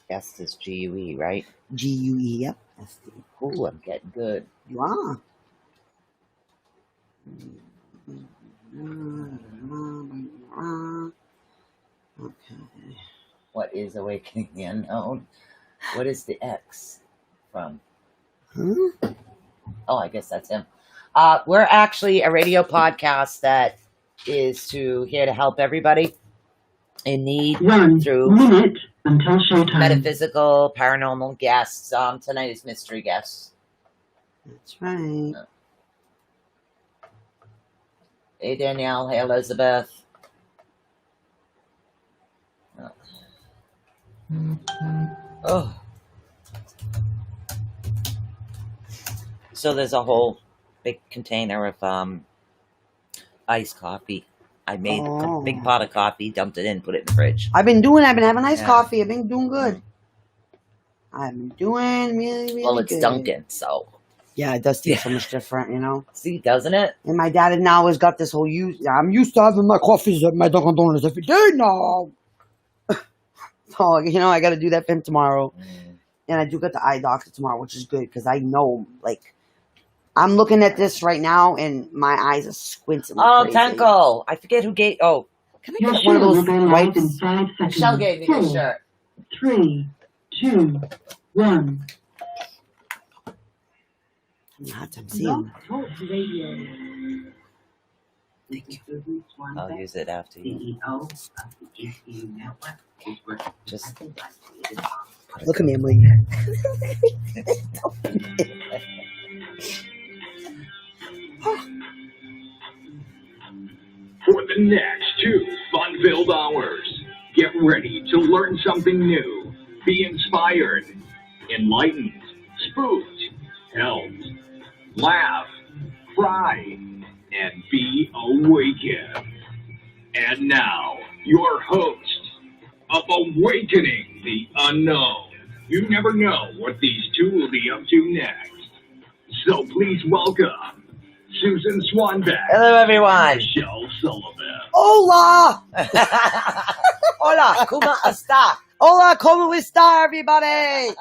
Yes, this GUE, right? GUE, yep. That's the Ooh, I'm getting good. You are. Okay. What is Awakening the Unknown? What is the X from? Huh? Oh, I guess that's him. We're actually a radio podcast that is here to help everybody in need through minute until showtime. Metaphysical, paranormal guests. Tonight is mystery guests. That's right. Hey, Danielle. Hey, Elizabeth. Oh. So there's a whole big container of iced coffee. I made a big pot of coffee, dumped it in, put it in the fridge. I've been having iced coffee. I've been doing good. I've been doing really good. Well, it's Dunkin', so. Yeah, it does taste so much different, you know? See, doesn't it? And my dad now has got this whole I'm used to having my coffees at my Dunkin' Donuts every day now. So, you know, I got to do that for him tomorrow. And I do get the eye doctor tomorrow, which is good because I know, like, I'm looking at this right now and my eyes are squinting. Oh, crazy. Tenko. I forget who gave. Oh, can I get one of those wipes? Michelle gave me this shirt. 3, 2, 1. Hard time seeing. Thank you. I'll use it after you. Just look at me, Emily. For the next 2 fun-filled hours, get ready to learn something new, be inspired, enlightened, spooked, helped, laugh, cry, and be awakened. And now, your host of Awakening the Unknown. You never know what these two will be up to next. So please welcome Susan Swanbeck. Hello, everyone. Michelle Sullivan. Hola! Hola, ¿cómo está? Hola, ¿cómo está, everybody?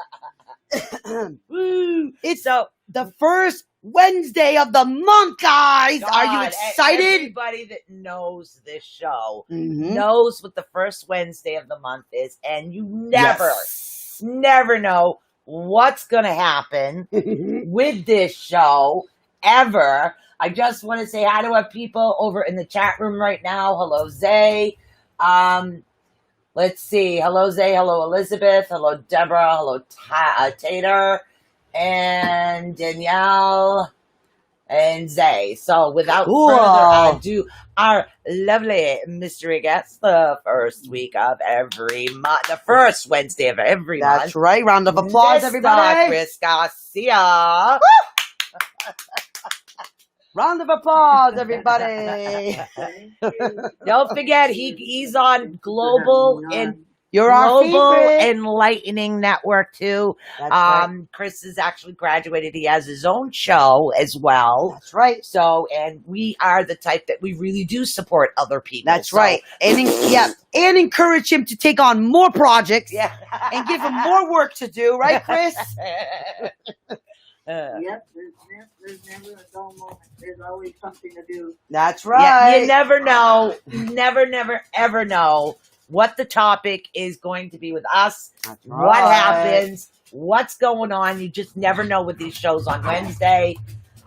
Woo! It's the first Wednesday of the month, guys. God, are you excited? Everybody that knows this show knows what the first Wednesday of the month is, and you never know what's going to happen with this show ever. I just want to say hi to our people over in the chat room right now. Hello, Zay. Let's see. Hello, Zay. Hello, Elizabeth. Hello, Deborah. Hello, Tater. And Danielle and Zay. So without further ado, our lovely mystery guest, the first week of every month, the first Wednesday of every month. That's right. Round of applause, everybody. Chris Garcia. Round of applause, everybody. Don't forget, he's on Global Enlightening Network too. That's right. Chris has actually graduated. He has his own show as well. That's right. So, and we are the type that we really do support other people. That's right. And encourage him to take on more projects. And give him more work to do. Right, Chris? Yep, there's never a dull moment. There's always something to do. That's right. Yeah, you never know. You never, ever know what the topic is going to be with us. That's what right. happens, what's going on. You just never know with these shows on Wednesday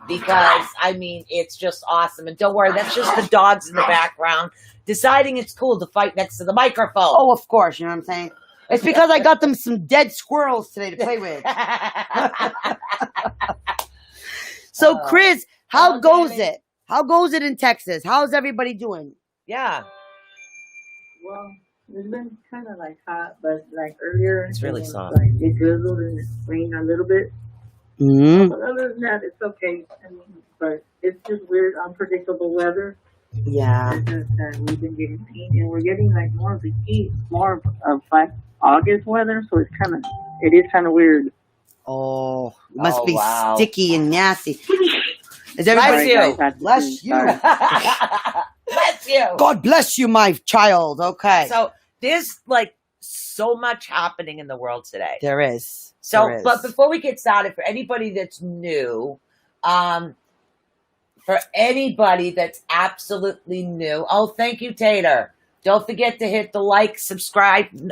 because, I mean, it's just awesome. And don't worry, that's just the dogs in the background deciding it's cool to fight next to the microphone. Oh, of course. You know what I'm saying? It's because I got them some dead squirrels today to play with. So, Chris, how goes it? How goes it in Texas? How's everybody doing? Yeah. Well, it's been kind of like hot, but like earlier, it's really soft. Like it drizzled and it rained a little bit. Mm-hmm. But other than that, it's okay. I mean, but it's just weird, unpredictable weather. Yeah. It's just that we've been getting heat, and we're getting like more of the heat, more of like August weather. So it is kind of weird. Oh, it must Oh, be wow. sticky and nasty. Is Bless everybody? you. Bless you. Bless you. God bless you, my child. Okay. So there's like so much happening in the world today. There is. So, There is. but before we get started, for anybody that's new, for anybody that's absolutely new, oh, thank you, Tater. Don't forget to hit the like, subscribe button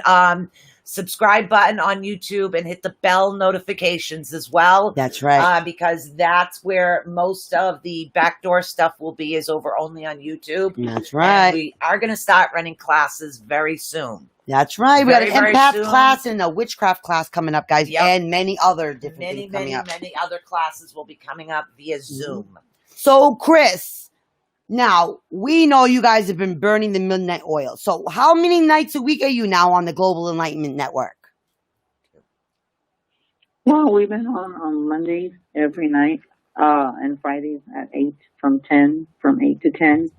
on YouTube and hit the bell notifications as well. That's right. Because that's where most of the backdoor stuff will be, is over only on YouTube. That's right. And we are going to start running classes very soon. That's right. We got an Very, very empath soon. class and a witchcraft class coming up, guys, Yep. and many other different Many, things coming many, up. many other classes will be coming up via Zoom. So, Chris, now we know you guys have been burning the midnight oil. So, how many nights a week are you now on the Global Enlightenment Network? Well, we've been on Mondays every night, and Fridays at 8 from 8 to 10.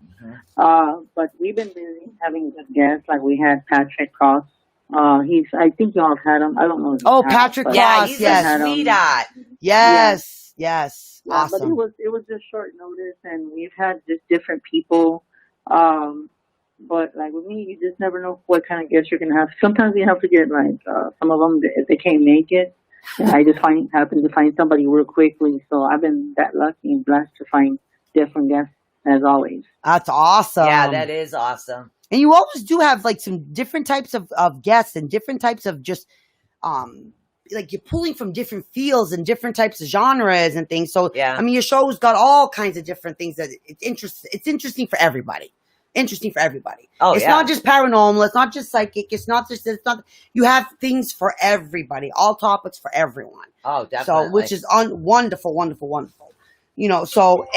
But we've been busy having good guests. Like we had Patrick Cross. I think y'all have had him. I don't know. If Oh, you have, Patrick but- Yeah, Cross, he's yes. a sweetheart. Yes, yes. Yeah, but Awesome. it was just short notice, and we've had just different people. But like with me, you just never know what kind of guests you're gonna have. Sometimes you have to get like some of them if they can't make it. I just happen to find somebody real quickly. So I've been that lucky and blessed to find different guests as always. That's awesome. Yeah, that is awesome. And you always do have like some different types of guests and different types of just like you're pulling from different fields and different types of genres and things. So Yeah. I mean your show's got all kinds of different things that it's interesting for everybody. Interesting for everybody. Oh, it's yeah. not just paranormal, it's not just psychic, it's not you have things for everybody, all topics for everyone. Oh, definitely. So which is wonderful, wonderful, wonderful. You know, so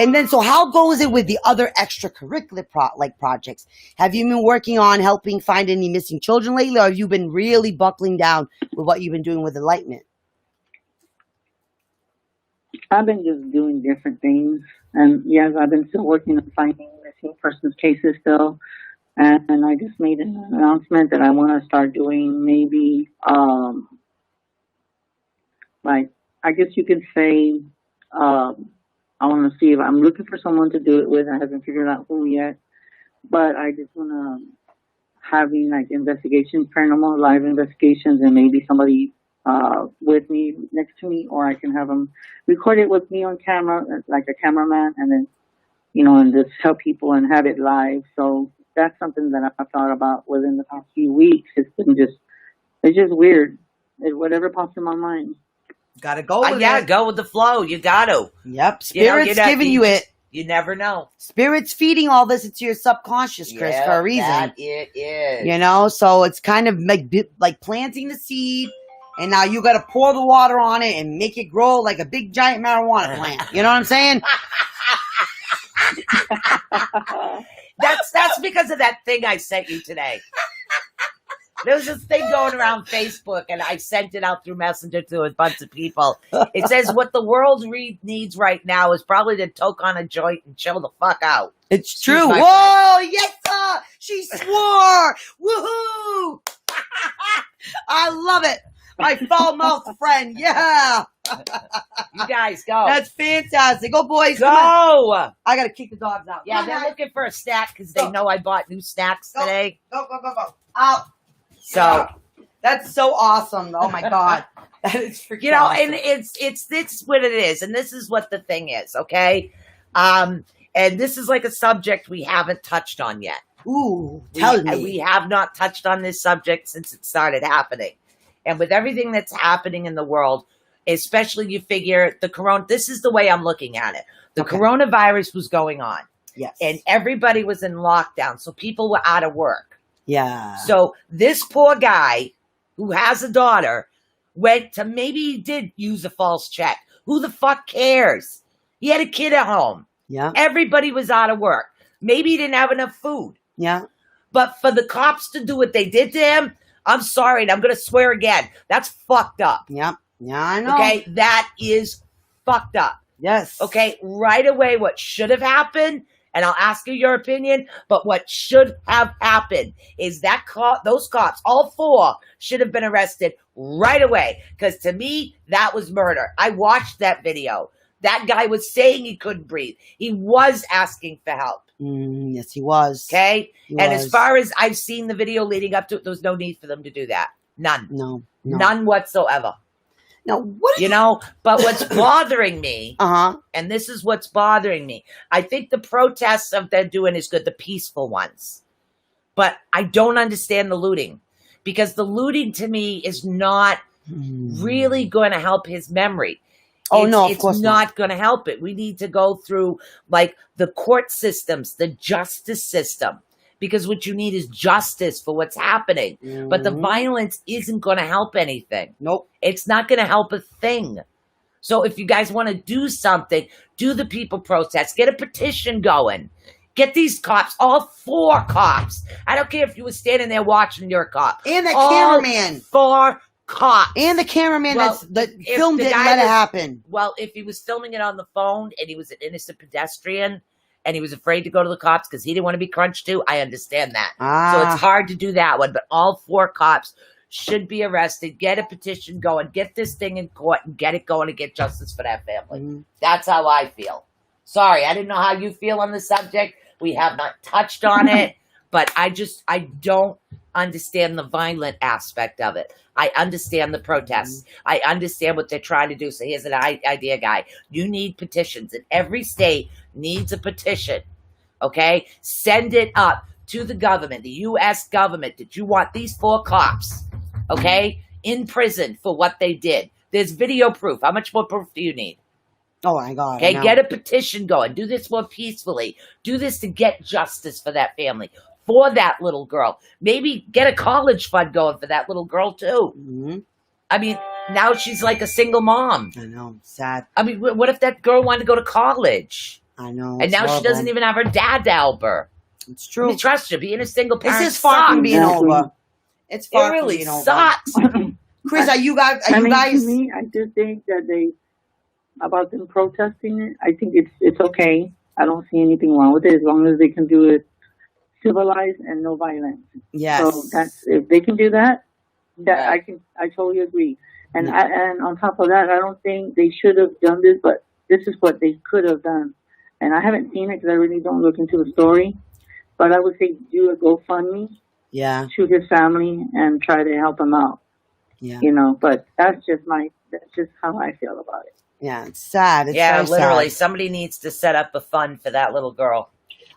how goes it with the other extracurricular projects? Have you been working on helping find any missing children lately, or have you been really buckling down with what you've been doing with Enlightenment? I've been just doing different things, and yes, I've been still working on finding missing persons cases still. And I just made an announcement that I want to start doing maybe, like I guess you could say, I want to see if I'm looking for someone to do it with. I haven't figured out who yet, but I just want to having like investigations, paranormal live investigations, and maybe somebody with me next to me, or I can have them record it with me on camera, like a cameraman, and then and just help people and have it live. So that's something that I've thought about within the past few weeks. It's just weird. Whatever pops in my mind. Gotta go with it. Go with the flow. You got to. Yep, Spirit's giving you it. You never know. Spirit's feeding all this into your subconscious, Chris, for a reason. That it is. So it's kind of like planting the seed, and now you got to pour the water on it and make it grow like a big giant marijuana plant. You know what I'm saying? That's because of that thing I sent you today. There was this thing going around Facebook, and I sent it out through Messenger to a bunch of people. It says what the world needs right now is probably to toke on a joint and chill the fuck out. It's true. my Whoa, yes, sir. She swore. Woohoo. I love it. My foul mouth friend. Yeah. You guys go. That's fantastic. Go, boys. Go. Come on. I got to kick the dogs out. Yeah, they're looking for a snack because they know I bought new snacks today. Go. Out. So that's so awesome. Oh my God. That is freaking and awesome. it's what it is, and this is what the thing is, okay? And this is like a subject we haven't touched on yet. Ooh, tell me. We have not touched on this subject since it started happening. And with everything that's happening in the world, especially you figure this is the way I'm looking at it. The coronavirus was going on. Yes. And everybody was in lockdown, so people were out of work. Yeah. So this poor guy who has a daughter maybe he did use a false check. Who the fuck cares? He had a kid at home. Yeah. Everybody was out of work. Maybe he didn't have enough food. Yeah. But for the cops to do what they did to him, I'm sorry, and I'm going to swear again. That's fucked up. Yeah. Yeah, I know. Okay? That is fucked up. Yes. Okay, right away, what should have happened, and I'll ask you your opinion, but what should have happened is that those cops, all 4, should have been arrested right away. Because to me, that was murder. I watched that video. That guy was saying he couldn't breathe. He was asking for help. Yes, he was. Okay? He and was. as far as I've seen the video leading up to it, there was no need for them to do that. None. No. None whatsoever. Now, what? You know? But what's bothering me, Uh-huh. and this is what's bothering me, I think the protests of they're doing is good, the peaceful ones. But I don't understand the looting. Because the looting, to me, is not really going to help his memory. Oh, no, of course It's not going to help it. We need to go through, like, the court systems, the justice system. Because what you need is justice for what's happening. But the violence isn't going to help anything. Nope. It's not going to help a thing. So if you guys want to do something, do the people protest. Get a petition going. Get these cops, all 4 cops. I don't care if you were standing there watching your cop. And the all cameraman. 4 cops. And the cameraman Well, that if filmed the it and guy let it was- happen. Well, if he was filming it on the phone and he was an innocent pedestrian and he was afraid to go to the cops because he didn't want to be crunched too, I understand that. So it's hard to do that one. But all 4 cops should be arrested. Get a petition going. Get this thing in court and get it going and get justice for that family. That's how I feel. Sorry, I didn't know how you feel on the subject. We have not touched on it. But I don't understand the violent aspect of it. I understand the protests. I understand what they're trying to do. So here's an idea, guy. You need petitions. And every state needs a petition. Okay? Send it up to the government, the U.S. government, that you want these 4 cops, okay, in prison for what they did. There's video proof. How much more proof do you need? Oh, my God. Okay, get a petition going. Do this more peacefully. Do this to get justice for that family, for that little girl. Maybe get a college fund going for that little girl, too. I mean, now she's like a single mom. I know. Sad. I mean, what if that girl wanted to go to college? I know. And now she doesn't even have her dad to help her. It's I true. mean, trust you, being a single parent This is far from being Exactly. over. It's far It from really being over. sucks. Chris, are you guys? To me, I just think that about them protesting it, I think it's okay. I don't see anything wrong with it as long as they can do it civilized and no violence. Yes. So if they can do that, I totally agree. And and on top of that, I don't think they should have done this, but this is what they could have done. And I haven't seen it because I really don't look into the story. But I would say do a GoFundMe to his family and try to help him out. Yeah. You know, but that's just how I feel about it. Yeah, it's sad. It's Yeah, very literally, sad. somebody needs to set up a fund for that little girl.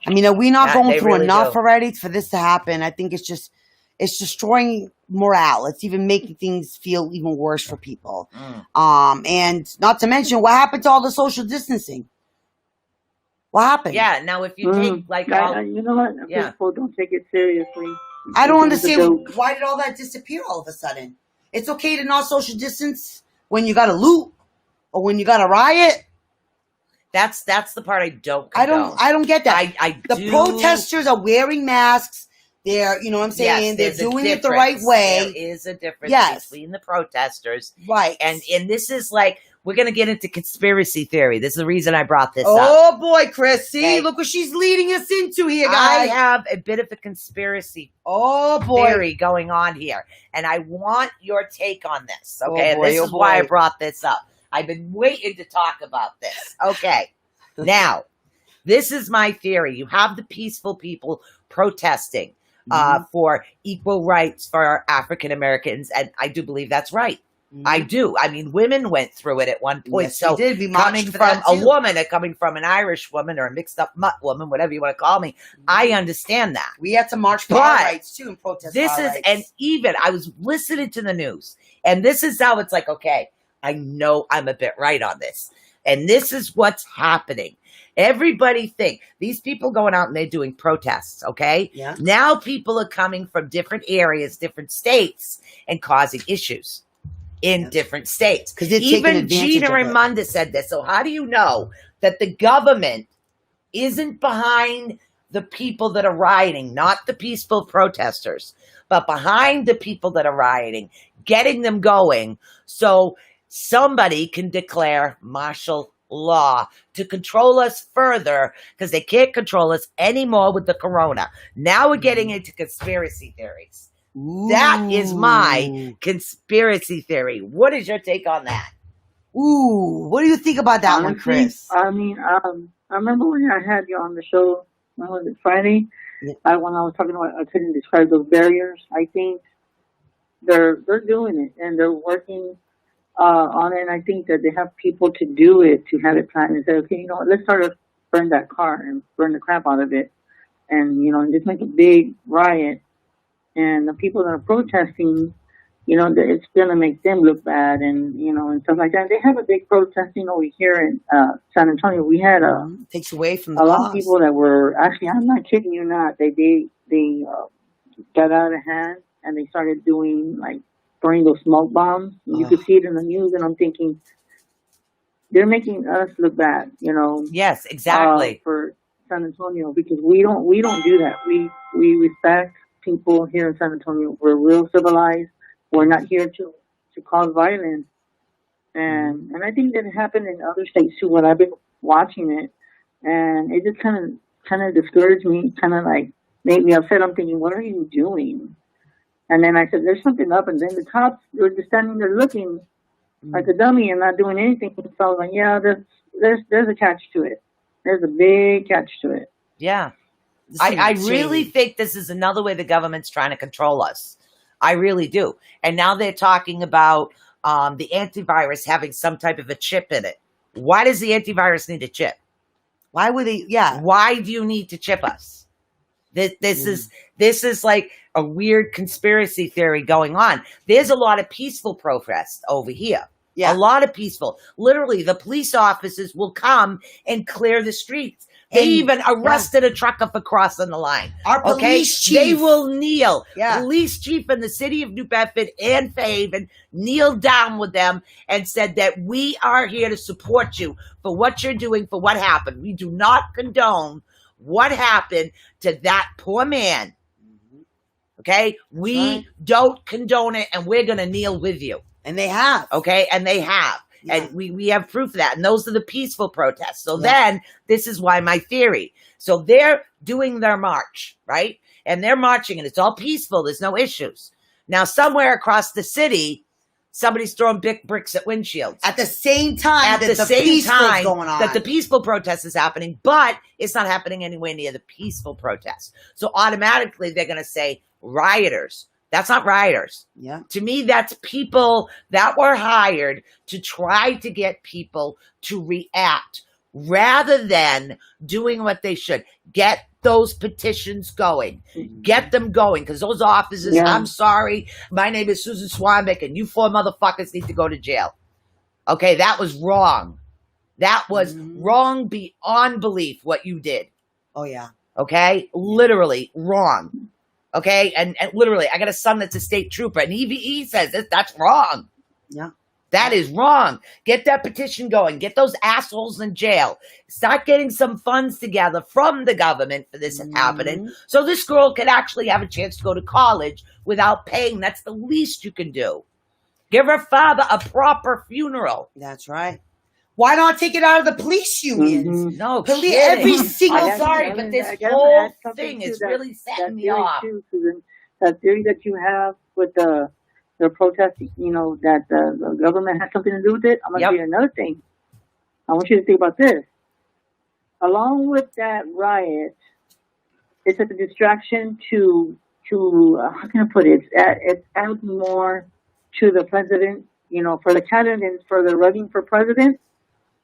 I mean, are we not Yeah, going they through really enough do. already for this to happen? I think it's destroying morale. It's even making things feel even worse for people. And not to mention, what happened to all the social distancing? What happened? Yeah, now if you take, like, all, You know what? Yeah. People don't take it seriously. I don't It's a understand joke. why did all that disappear all of a sudden? It's okay to not social distance when you got a loot or when you got a riot. that's the part I don't condone. I don't get that. The do- protesters are wearing masks. They're, you know what I'm saying? Yes, they're there's a doing it the right difference. way. There is a difference Yes. between the protesters. Right. And this is like, we're going to get into conspiracy theory. This is the reason I brought this up. Oh boy, Chris. See, Okay. look what she's leading us into here, I guys. have a bit of a conspiracy Oh boy. theory going on here. And I want your take on this. Oh, Okay. And boy, this oh, is why I boy. brought this up. I've been waiting to talk about this. Okay. Now, this is my theory. You have the peaceful people protesting for equal rights for African Americans. And I do believe that's right. I do. I mean, women went through it at one point. Yes, so we did. We coming marched for from that, a too. woman and coming from an Irish woman or a mixed up mutt woman, whatever you want to call me, I understand that. We had to march for But our rights too and protest This for our is, rights. and even I was listening to the news, and this is how it's like, okay, I know I'm a bit right on this. And this is what's happening. Everybody think these people going out and they're doing protests, okay? Yeah. Now people are coming from different areas, different states, and causing issues in different states. 'Cause they're taking Even advantage Gina of it. Raimondo said this. So how do you know that the government isn't behind the people that are rioting, not the peaceful protesters, but behind the people that are rioting, getting them going? So somebody can declare martial law to control us further because they can't control us anymore with the corona. Now we're getting into conspiracy theories. That is my conspiracy theory. What is your take on that? Ooh, what do you think about that one, Honestly, Chris? I mean, I remember when I had you on the show, when was it, Friday? Yeah. When I was talking about, I couldn't describe those barriers. I think they're doing it and they're working on it. And I think that they have people to do it, to have it planned and say, okay, you know what, let's start to burn that car and burn the crap out of it, and you know, and just make a big riot. And the people that are protesting, you know, it's gonna make them look bad, and you know, and stuff like that. They have a big protesting over here in San Antonio. We had Takes away from the a lot cause. of people that were actually, I'm not kidding you not, they got out of hand and they started doing like throwing those smoke bombs. You could see it in the news, and I'm thinking they're making us look bad, you know. Yes, exactly. For San Antonio, because we don't do that. We respect people here in San Antonio. We're real civilized. We're not here to cause violence. And I think that happened in other states too when I've been watching it, and it just kind of discouraged me, kind of like made me upset. I'm thinking, what are you doing? And then I said, there's something up, and then the cops were just standing there looking like a dummy and not doing anything. So I was like, yeah, there's a catch to it. There's a big catch to it. Yeah. I really think this is another way the government's trying to control us. I really do. And now they're talking about the antivirus having some type of a chip in it. Why does the antivirus need a chip? Why would they? Yeah. Why do you need to chip us? This is like a weird conspiracy theory going on. There's a lot of peaceful protest over here. Yeah. A lot of peaceful. Literally, the police officers will come and clear the streets. They even arrested a trucker for crossing the line. Our police chief. They will kneel. Yeah. Police chief in the city of New Bedford and Fairhaven kneeled down with them and said that we are here to support you for what you're doing, for what happened. We do not condone what happened to that poor man. Okay? We don't condone it, and we're going to kneel with you. And they have. Okay? And they have. Yeah. And we have proof of that. And those are the peaceful protests. So then, this is why my theory. So they're doing their march, right? And they're marching, and it's all peaceful. There's no issues. Now, somewhere across the city, somebody's throwing big bricks at windshields. At the same time At the same time going on. that the peaceful protest is happening, but it's not happening anywhere near the peaceful protest. So automatically, they're going to say rioters. That's not rioters. Yeah. To me, that's people that were hired to try to get people to react rather than doing what they should. Get those petitions going. Get them going. Because those officers, I'm sorry, my name is Susan Swanbeck, and you four motherfuckers need to go to jail. Okay, that was wrong. That was wrong beyond belief what you did. Oh, yeah. Okay? Literally wrong. Okay, and literally, I got a son that's a state trooper, and he says that's wrong. Yeah. That is wrong. Get that petition going. Get those assholes in jail. Start getting some funds together from the government for this happening, so this girl can actually have a chance to go to college without paying. That's the least you can do. Give her father a proper funeral. That's right. Why not take it out of the police unions? No, police, every single. I'm sorry, but this whole thing is really setting me off. That theory that you have with the protest, you know, that the government has something to do with it. I'm going to tell you another thing. I want you to think about this. Along with that riot, it's a distraction to how can I put it? It adds more to the president, you know, for the candidates, for the running for president.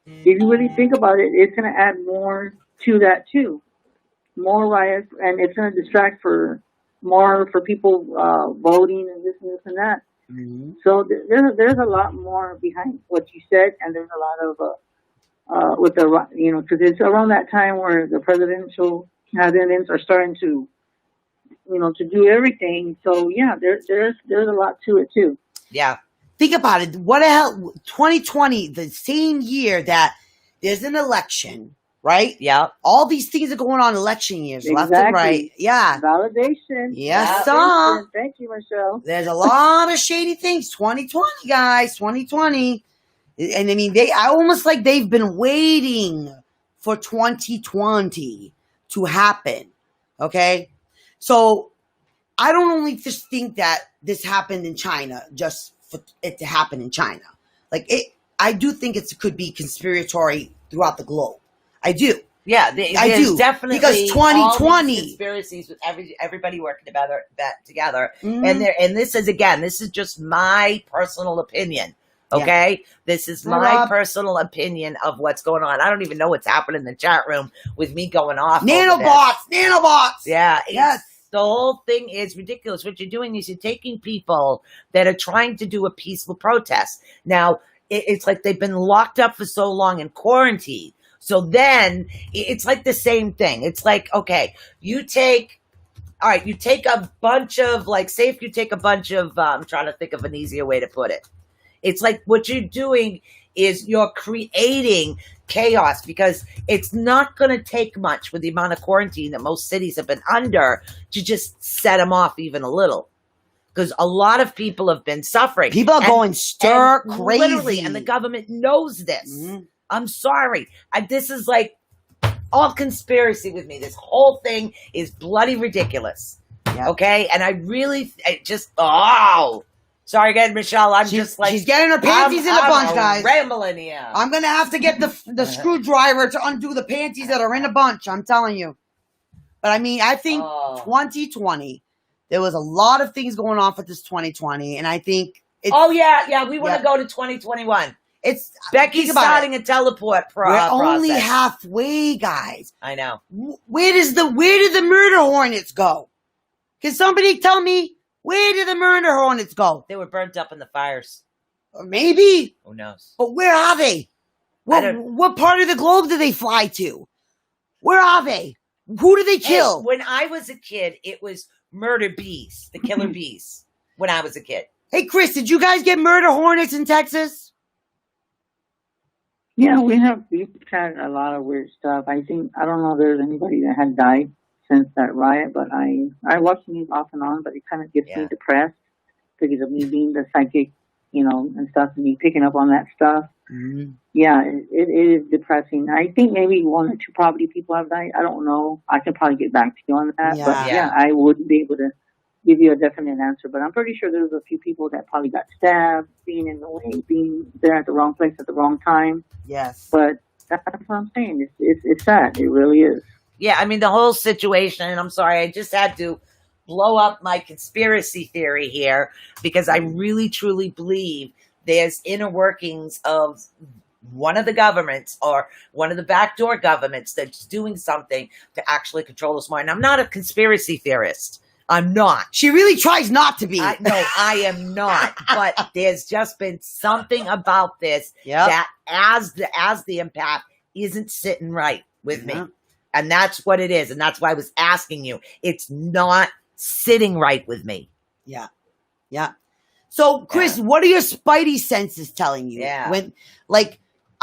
If you really think about it, it's going to add more to that too. More riots, and it's going to distract for people voting and this and that. So there's a lot more behind what you said, and there's a lot of with the, you know, because it's around that time where the presidential candidates are starting to, you know, to do everything. So yeah, there's a lot to it too. Yeah. Think about it. What the hell? 2020, the same year that there's an election, right? Yeah. All these things are going on election years, left and right. Yeah. Validation. Yes, sir. Thank you, Michelle. There's a lot of shady things. 2020, guys. 2020. And I mean, I almost like they've been waiting for 2020 to happen. Okay? So I don't only just think that this happened in China just for it to happen in China. Like, I do think it could be conspiratory throughout the globe. I do. Yeah, I do. Definitely Because 2020 all these conspiracies with everybody working together. And this is just my personal opinion. Okay, this is my personal opinion of what's going on. I don't even know what's happening in the chat room with me going off. Nanobots. Yeah, yes. The whole thing is ridiculous. What you're doing is you're taking people that are trying to do a peaceful protest. Now, it's like they've been locked up for so long in quarantine. So then it's like the same thing. It's like, okay, you take a bunch of, like, say if you take a bunch of, I'm trying to think of an easier way to put it. It's like what you're doing is you're creating chaos, because it's not going to take much with the amount of quarantine that most cities have been under to just set them off even a little. Because a lot of people have been suffering. People are going stir crazy. Literally, and the government knows this. Mm-hmm. I'm sorry. This is like all conspiracy with me. This whole thing is bloody ridiculous. Yep. Okay? And sorry again, Michelle. She's getting her panties in a bunch, guys. Rambling here. I'm going to have to get the screwdriver to undo the panties that are in a bunch. I'm telling you. But I mean, I think 2020, there was a lot of things going on for this 2020. And I think we want to go to 2021. It's Becky's starting a teleport process. We're only halfway, guys. I know. Where did the murder hornets go? Can somebody tell me? Where did the murder hornets go? They were burnt up in the fires. Maybe. Who knows? But where are they? What part of the globe do they fly to? Where are they? Who do they kill? Hey, when I was a kid, it was murder bees, the killer bees, when I was a kid. Hey, Chris, did you guys get murder hornets in Texas? Yeah, we've had a lot of weird stuff. I don't know if there's anybody that had died since that riot, but I watch the news off and on, but it kind of gets me depressed because of me being the psychic, and stuff, and me picking up on that stuff. Mm-hmm. Yeah, it is depressing. I think maybe 1 or 2 probably people have died. I don't know. I can probably get back to you on that. But I wouldn't be able to give you a definite answer. But I'm pretty sure there's a few people that probably got stabbed, being in the way, being there at the wrong place at the wrong time. Yes. But that's what I'm saying. It's sad. It really is. Yeah, I mean, the whole situation, and I'm sorry, I just had to blow up my conspiracy theory here, because I really, truly believe there's inner workings of one of the governments or one of the backdoor governments that's doing something to actually control us more. And I'm not a conspiracy theorist. I'm not. She really tries not to be. No, I am not. But there's just been something about this that as the empath isn't sitting right with me. And that's what it is. And that's why I was asking you. It's not sitting right with me. Yeah. Yeah. So, Chris, what are your spidey senses telling you? Yeah.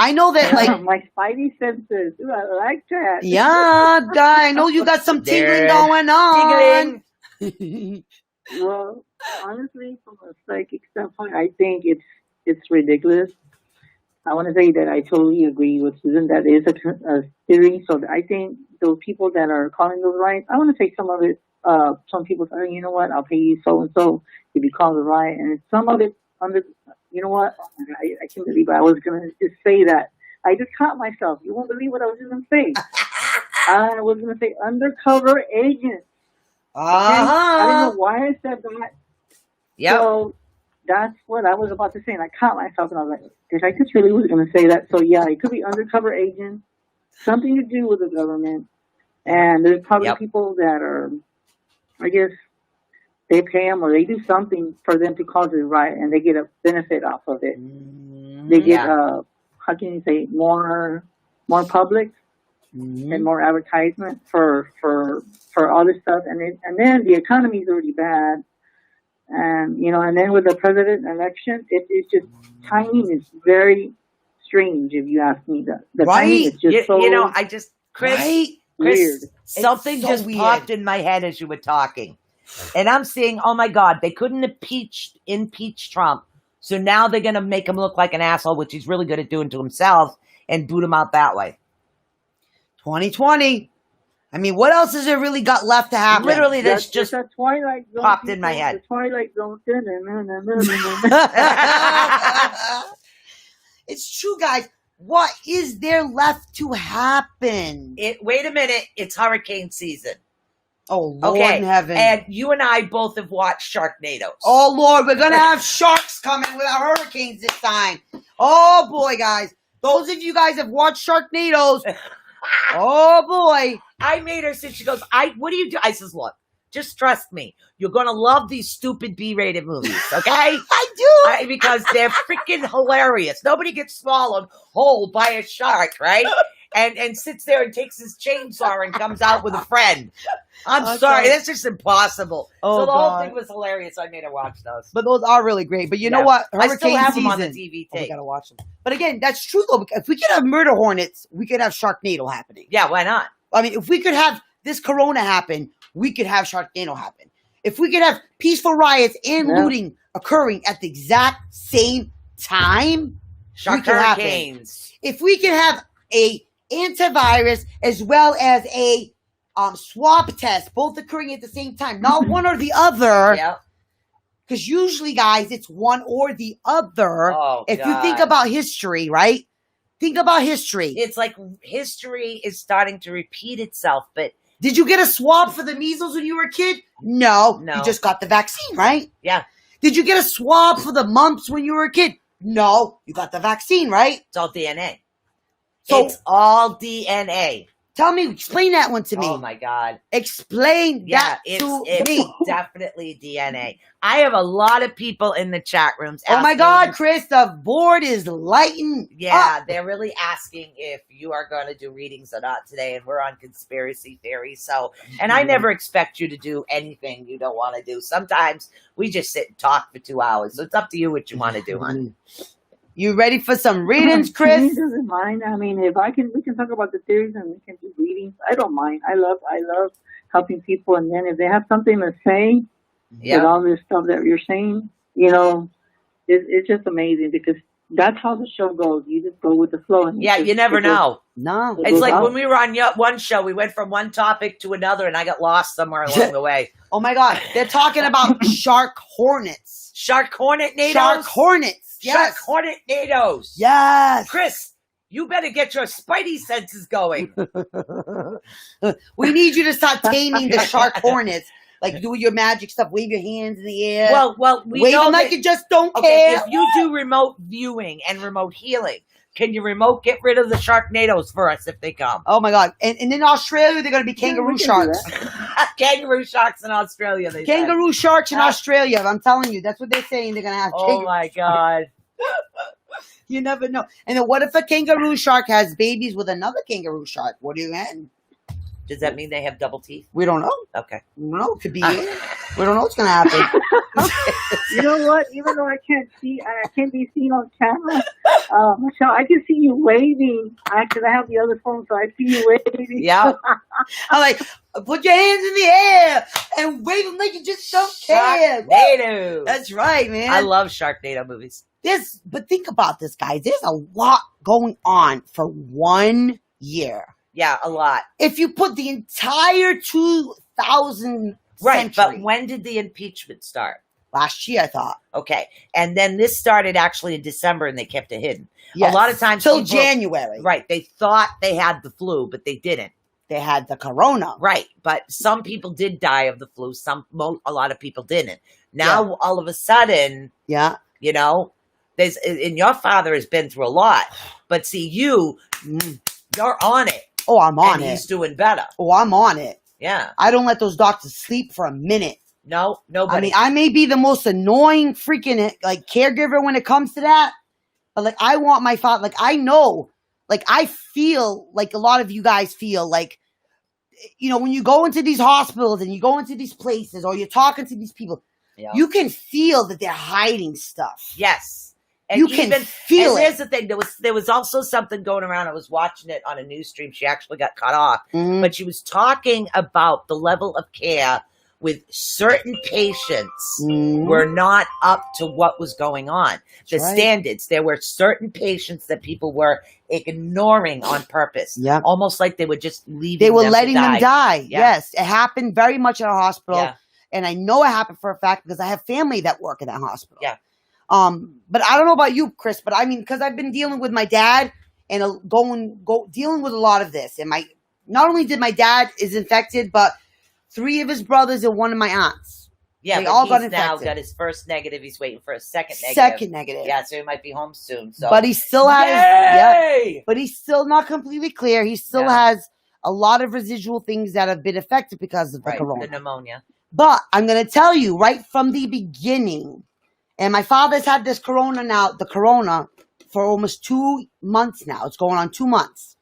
I know that, my spidey senses. Ooh, I like that. Yeah, guy. I know you got some tingling going on. Tingling. Well, honestly, from a psychic standpoint, I think it's ridiculous. I want to say that I totally agree with Susan. That is a theory. So I think those people that are calling those riots, I want to say some of it, some people say, you know what, I'll pay you so-and-so if you call the riot. And some of it you know what, I can't believe I was going to just say that. I just caught myself. You won't believe what I was going to say. I was going to say undercover agents. I don't know why I said that. Yep. So that's what I was about to say, and I caught myself, and I was like, did I just really was going to say that? So, yeah, it could be undercover agents, something to do with the government, and there's probably people that are, I guess, they pay them or they do something for them to cause it riot, and they get a benefit off of it. They get, how can you say, more public and more advertisement for all this stuff, and then the economy is already bad. And, and then with the president election, it's just, timing is very strange, if you ask me. The timing is just Chris, weird. Something just popped in my head as you were talking. And I'm seeing, oh my God, they couldn't impeach Trump So now they're going to make him look like an asshole, which he's really good at doing to himself, and boot him out that way. 2020. I mean, what else has there really got left to happen? Literally, that's just that Twilight Zone popped in my head. The Twilight Zone. It's true, guys. What is there left to happen? Wait a minute. It's hurricane season. Oh, Lord in heaven. And you and I both have watched Sharknadoes. Oh, Lord, we're going to have sharks coming with our hurricanes this time. Oh, boy, guys. Those of you guys have watched Sharknadoes. Oh, boy. I made her sit. She goes, what do you do? I says, look, just trust me. You're going to love these stupid B-rated movies, okay? I do. Because they're freaking hilarious. Nobody gets swallowed whole by a shark, right? And sits there and takes his chainsaw and comes out with a friend. I'm sorry. That's just impossible. Oh, so the whole God. thing was hilarious. I made her watch those. But those are really great. But you know what? I still have season, them on the TV we tape. gotta watch them. But again, that's true though. Because if we could have murder hornets, we could have Sharknado happening. Yeah, why not? I mean, if we could have this Corona happen, we could have Sharknado happen. If we could have peaceful riots and looting occurring at the exact same time, Shark hurricanes. If we could have a antivirus as well as a swab test, both occurring at the same time, not one or the other. Yeah. Because usually, guys, it's one or the other. Oh, if you think about history, right? Think about history. It's like history is starting to repeat itself, but did you get a swab for the measles when you were a kid? No. No. You just got the vaccine, right? yeah, Did you get a swab for the mumps when you were a kid? No. You got the vaccine, right? it's all DNA. So It's all DNA. tell me, explain that one to me. Oh my God. Explain Yeah, that to it's me. definitely DNA. I have a lot of people in the chat rooms. Oh my asking- God, Chris, the board is lighting Yeah, up. they're really asking if you are going to do readings or not today, and we're on conspiracy theory. So, and I never expect you to do anything you don't want to do. Sometimes we just sit and talk for 2 hours. So it's up to you what you want to do, hon. You ready for some readings, He Chris? doesn't mind. I mean, we can talk about the theories and we can do readings. I don't mind. I love helping people. And then if they have something to say with Yeah. all this stuff that you're saying, you know, it's just amazing because that's how the show goes. You just go with the flow. And Yeah, you never know. No. It It's goes like out. when we were on one show, we went from one topic to another, and I got lost somewhere along the way. Oh my God, they're talking about shark hornets. Shark hornet nados? Shark hornets. Yes. Shark hornet nados. Yes. Chris, you better get your spidey senses going. We need you to start taming the shark hornets. Like, do your magic stuff. Wave your hands in the air. Well, we wave know them like that- you just don't Okay, care. if you do remote viewing and remote healing, can you remote get rid of the Sharknadoes for us if they come? Oh my God. And in Australia, they're going to be kangaroo we can do sharks. Kangaroo sharks in Australia, they said. Kangaroo sharks in Australia. I'm telling you. That's what they're saying. They're going to have Oh kangaroo my God. You never know. And then what if a kangaroo shark has babies with another kangaroo shark? What do you mean? Does that mean they have double teeth? We don't know. Okay. We don't know. It could be. We don't know what's going to happen. You know what? Even though I can't be seen on camera, Michelle, I can see you waving. Because I have the other phone, so I see you waving. Yeah. I'm like, put your hands in the air and wave them like you just don't care. Sharknado. That's right, man. I love Sharknado movies. But think about this, guys. There's a lot going on for 1 year. Yeah, a lot. If you put the entire 2000 Right, century, but when did the impeachment start? last year, I thought. Okay, and then this started actually in December, and they kept it hidden. Yes. A lot of times, Till people- January. Right, they thought they had the flu, but they didn't. They had the corona. Right, but some people did die of the flu. A lot of people didn't. Now, all of a sudden, Yeah. you know, and your father has been through a lot. But see, you're on it. Oh, I'm on and it. he's doing better. Oh, I'm on it. Yeah. I don't let those doctors sleep for a minute. No, nobody. I mean, I may be the most annoying freaking like caregiver when it comes to that, but like I want my father. Like I know, like I feel like a lot of you guys feel like, you know, when you go into these hospitals and you go into these places or you're talking to these people, Yeah. you can feel that they're hiding stuff. Yes. And You can feel and it. here's the thing. There was also something going around. I was watching it on a news stream. She actually got cut off. Mhm. But she was talking about the level of care with certain patients were not up to what was going on. The standards. There were certain patients that people were ignoring on purpose. Yeah. Almost like they were just leaving They were them letting to die. them die. Yeah. Yes. It happened very much in our hospital. Yeah. And I know it happened for a fact because I have family that work in that hospital. Yeah. But I don't know about you, Chris, but I mean, because I've been dealing with my dad and dealing with a lot of this. And not only did my dad is infected, but 3 of his brothers and 1 of my aunts. Yeah, they but all he's got now infected. got his first negative. He's waiting for a second negative. Second negative. Yeah, so he might be home soon. So, but he still has, Yay! but he's still not completely clear. He still has a lot of residual things that have been affected because of the corona. The pneumonia. But I'm going to tell you right from the beginning, and my father's had the corona for almost 2 months now. It's going on 2 months.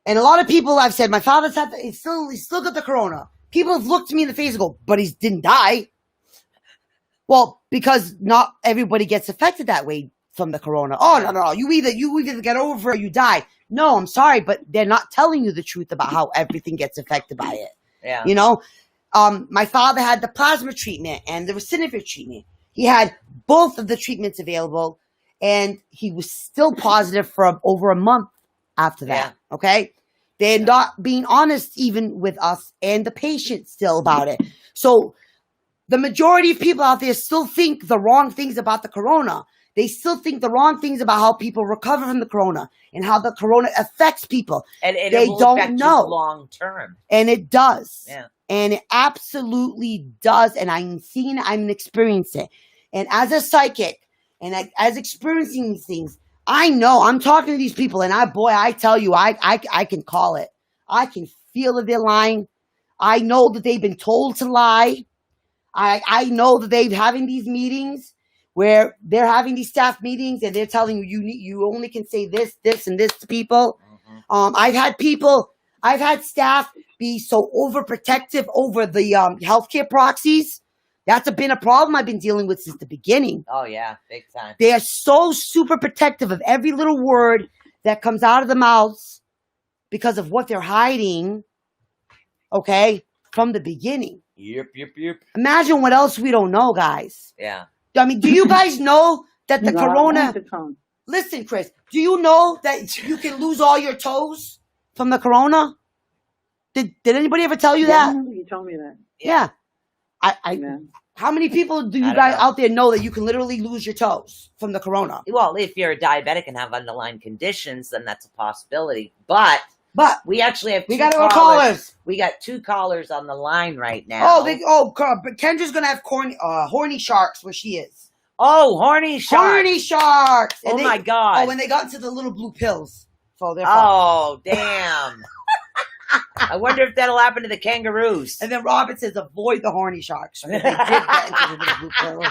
And a lot of people have said, my father's had he's still got the corona. People have looked me in the face and go, but he didn't die. Well, because not everybody gets affected that way from the corona. Oh, no. You either get over it or you die. No, I'm sorry, but they're not telling you the truth about how everything gets affected by it. Yeah. You know, my father had the plasma treatment and the SENISITIVE treatment. He had both of the treatments available, and he was still positive for over a month after that. Yeah. Okay? They're not being honest even with us and the patient still about it. So the majority of people out there still think the wrong things about the corona. They still think the wrong things about how people recover from the corona and how the corona affects people. And they don't know long term. And it does. Yeah. And it absolutely does. And I'm seeing it, I'm experiencing it. And as a psychic and as experiencing these things, I know I'm talking to these people, and I tell you, I can call it. I can feel that they're lying. I know that they've been told to lie. I know that they're having these meetings where they're having these staff meetings and they're telling you only can say this, and this to people. Mm-hmm. I've had staff be so overprotective over the healthcare proxies. That's been a problem I've been dealing with since the beginning. Oh, yeah, big time. They are so super protective of every little word that comes out of the mouths because of what they're hiding, okay, from the beginning. Yep. Imagine what else we don't know, guys. Yeah. I mean, do you guys know that the corona... Listen, Chris, do you know that you can lose all your toes from the corona? Did anybody ever tell you that? You told me that. Yeah. How many people do you guys out there know that you can literally lose your toes from the corona? Well, if you're a diabetic and have underlying conditions, then that's a possibility. But we actually have we got to go callers. We got 2 callers on the line right now. But Kendra's gonna have horny sharks where she is. Oh, horny sharks! Horny sharks! And my God! Oh, when they got into the little blue pills, so they're fine. Damn! I wonder if that'll happen to the kangaroos. And then Robert says, avoid the horny sharks. They did get into the blue pills.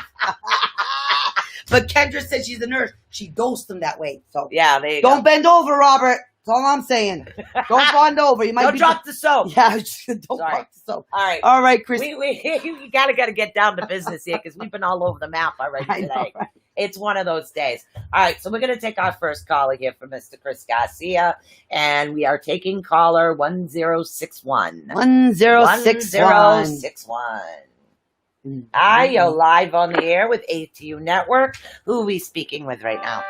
But Kendra said she's a nurse. She dosed them that way. So yeah, there you don't bend over, Robert. That's all I'm saying. Don't bend over. You might don't drop the soap. Yeah, don't drop the soap. All right, Chris. We gotta get down to business here because we've been all over the map already today. I know, right? It's one of those days. All right, so we're going to take our first caller here from Mr. Chris Garcia, and we are taking caller 1061. 1061. Hi, you're live on the air with ATUnetwork. Who are we speaking with right now?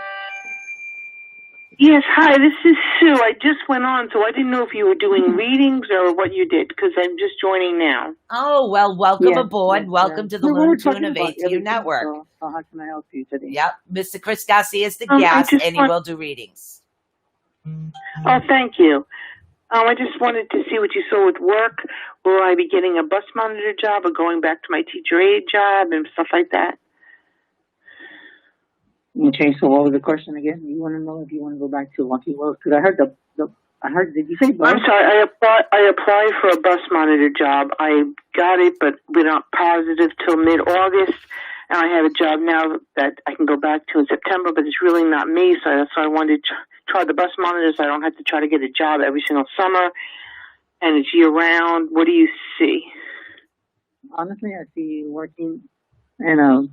Yes, hi, this is Sue. I just went on, so I didn't know if you were doing readings or what you did, because I'm just joining now. Oh, well, welcome aboard. Welcome to the Loon Tune of ATUnetwork. So how can I help you today? Yep, Mr. Chris Garcia is the guest, and he will do readings. Oh, thank you. I just wanted to see what you saw with work. Will I be getting a bus monitor job or going back to my teacher aide job and stuff like that? Okay, so what was the question again? You want to know if you want to go back to Lucky World? Because I heard did you say bus? I'm sorry, I applied for a bus monitor job. I got it, but we're not positive till mid-August. And I have a job now that I can go back to in September, but it's really not me. So that's why I wanted to try the bus monitor so I don't have to try to get a job every single summer. And it's year-round. What do you see? Honestly, I see you working in an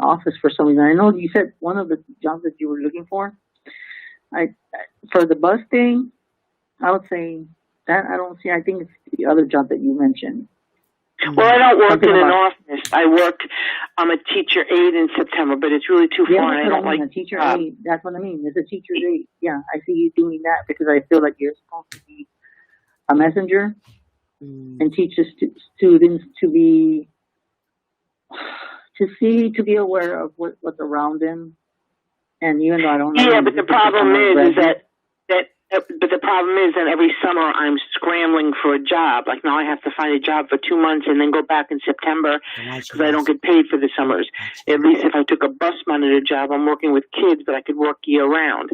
office for some reason. I know you said one of the jobs that you were looking for. For the bus thing, I would say that I don't see. I think it's the other job that you mentioned. Well, I don't work Something in an about- office. I'm a teacher aide in September, but it's really too Yeah, far. And I that's don't what I mean. like A teacher aide. That's what I mean. It's a teacher's aide. Yeah, I see you doing that because I feel like you're supposed to be a messenger and teach the students to be aware of what's around them. And even though I don't know. Yeah, but the problem is that every summer I'm scrambling for a job. Like now I have to find a job for 2 months and then go back in September because I don't get paid for the summers. At least if I took a bus monitor job, I'm working with kids, but I could work year round.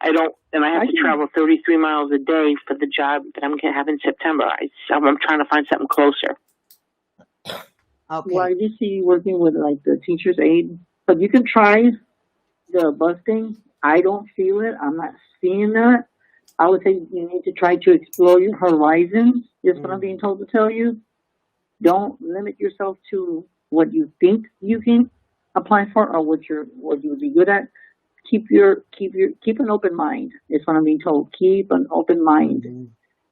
I have to travel 33 miles a day for the job that I'm going to have in September. I'm trying to find something closer. Okay. Well, I do see you working with like the teacher's aide, but you can try the bus thing. I don't feel it. I'm not seeing that. I would say you need to try to explore your horizons. Is what I'm being told to tell you. Don't limit yourself to what you think you can apply for or what you would be good at. Keep an open mind. Is what I'm being told. Keep an open mind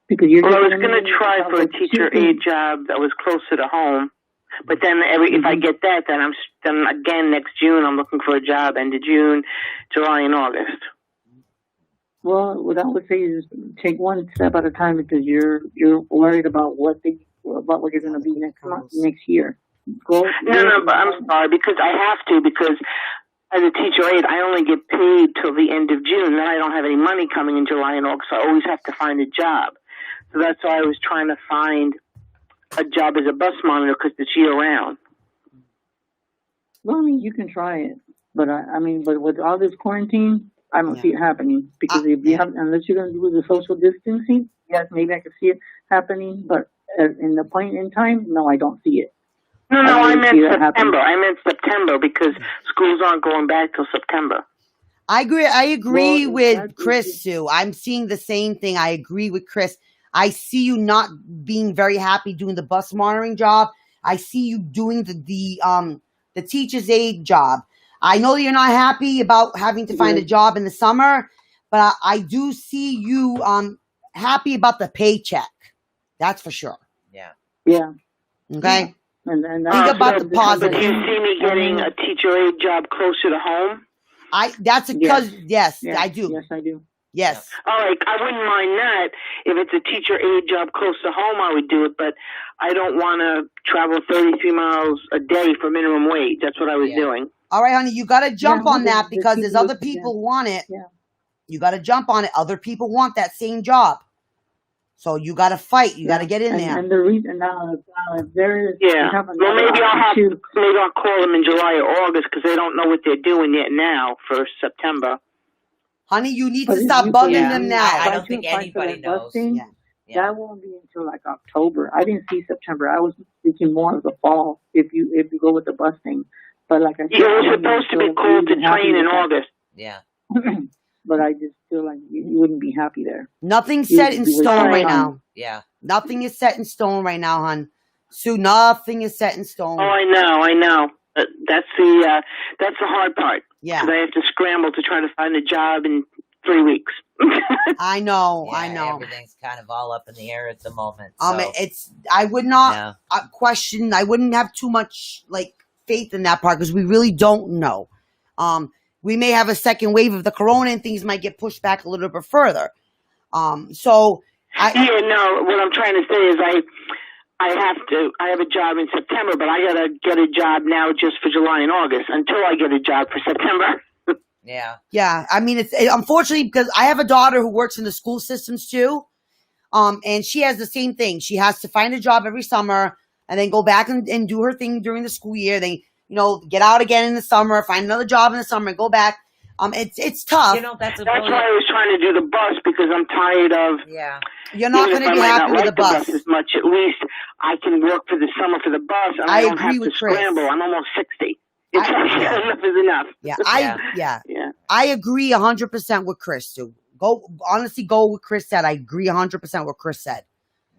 because you're. Well, I was going to try for a teacher aide job that was closer to home. But then if I get that, then again next June I'm looking for a job. End of June, July, and August. Well, what I would say is take one step at a time because you're worried about what you're going to be next year. No, but I'm sorry because I have to because as a teacher aide I only get paid till the end of June. Then I don't have any money coming in July and August. So I always have to find a job. So that's why I was trying to find a job as a bus monitor because it's year round. Well, I mean, you can try it, but but with all this quarantine, I don't see it happening because unless you're going to do the social distancing, yes, maybe I could see it happening, but in the point in time, no, I don't see it. No, I meant September. I meant September because schools aren't going back till September. I agree with Chris, Sue. I'm seeing the same thing. I agree with Chris. I see you not being very happy doing the bus monitoring job. I see you doing the teacher's aide job. I know you're not happy about having to find a job in the summer, but I do see you happy about the paycheck. That's for sure. Yeah. Yeah. Okay. And think about the positive. But do you see me getting a teacher aide job closer to home? That's because yes, I do. Yes, I do. Yes. All right, I wouldn't mind that. If it's a teacher aide job close to home, I would do it, but I don't want to travel 33 miles a day for minimum wage. That's what I was doing. All right, honey, you got to jump on that because there's other people want it. Yeah. You got to jump on it. Other people want that same job. So you got to fight. You got to get in there. And the reason now, there is... Well, maybe I'll call them in July or August because they don't know what they're doing yet now for September. Honey, you need to stop bugging them now. I don't think anybody knows. That won't be until like October. I didn't see September. I was thinking more of the fall if you go with the bus thing. But like I said, you're supposed to be called to train in August. Yeah. But I just feel like you wouldn't be happy there. Nothing's set in stone right now. Yeah. Nothing is set in stone right now, hon. Sue, nothing is set in stone. Oh, I know. That's the hard part. Yeah. Because I have to scramble to try to find a job in 3 weeks. I know. Everything's kind of all up in the air at the moment. So. I would not question. I wouldn't have too much faith in that part because we really don't know. We may have a second wave of the corona and things might get pushed back a little bit further. What I'm trying to say is I have a job in September, but I gotta get a job now just for July and August until I get a job for September. Yeah. Yeah. I mean, it's unfortunately because I have a daughter who works in the school systems too. And she has the same thing. She has to find a job every summer and then go back and do her thing during the school year. They, get out again in the summer, find another job in the summer, and go back. It's tough. That's why I was trying to do the bus because I'm tired of. Yeah. You're not going to be happy with the bus as much. At least I can work for the summer for the bus, and I don't have to scramble. I'm almost 60. Enough is enough. Yeah. I agree 100% with Chris. So go with Chris said. I agree 100% with Chris said.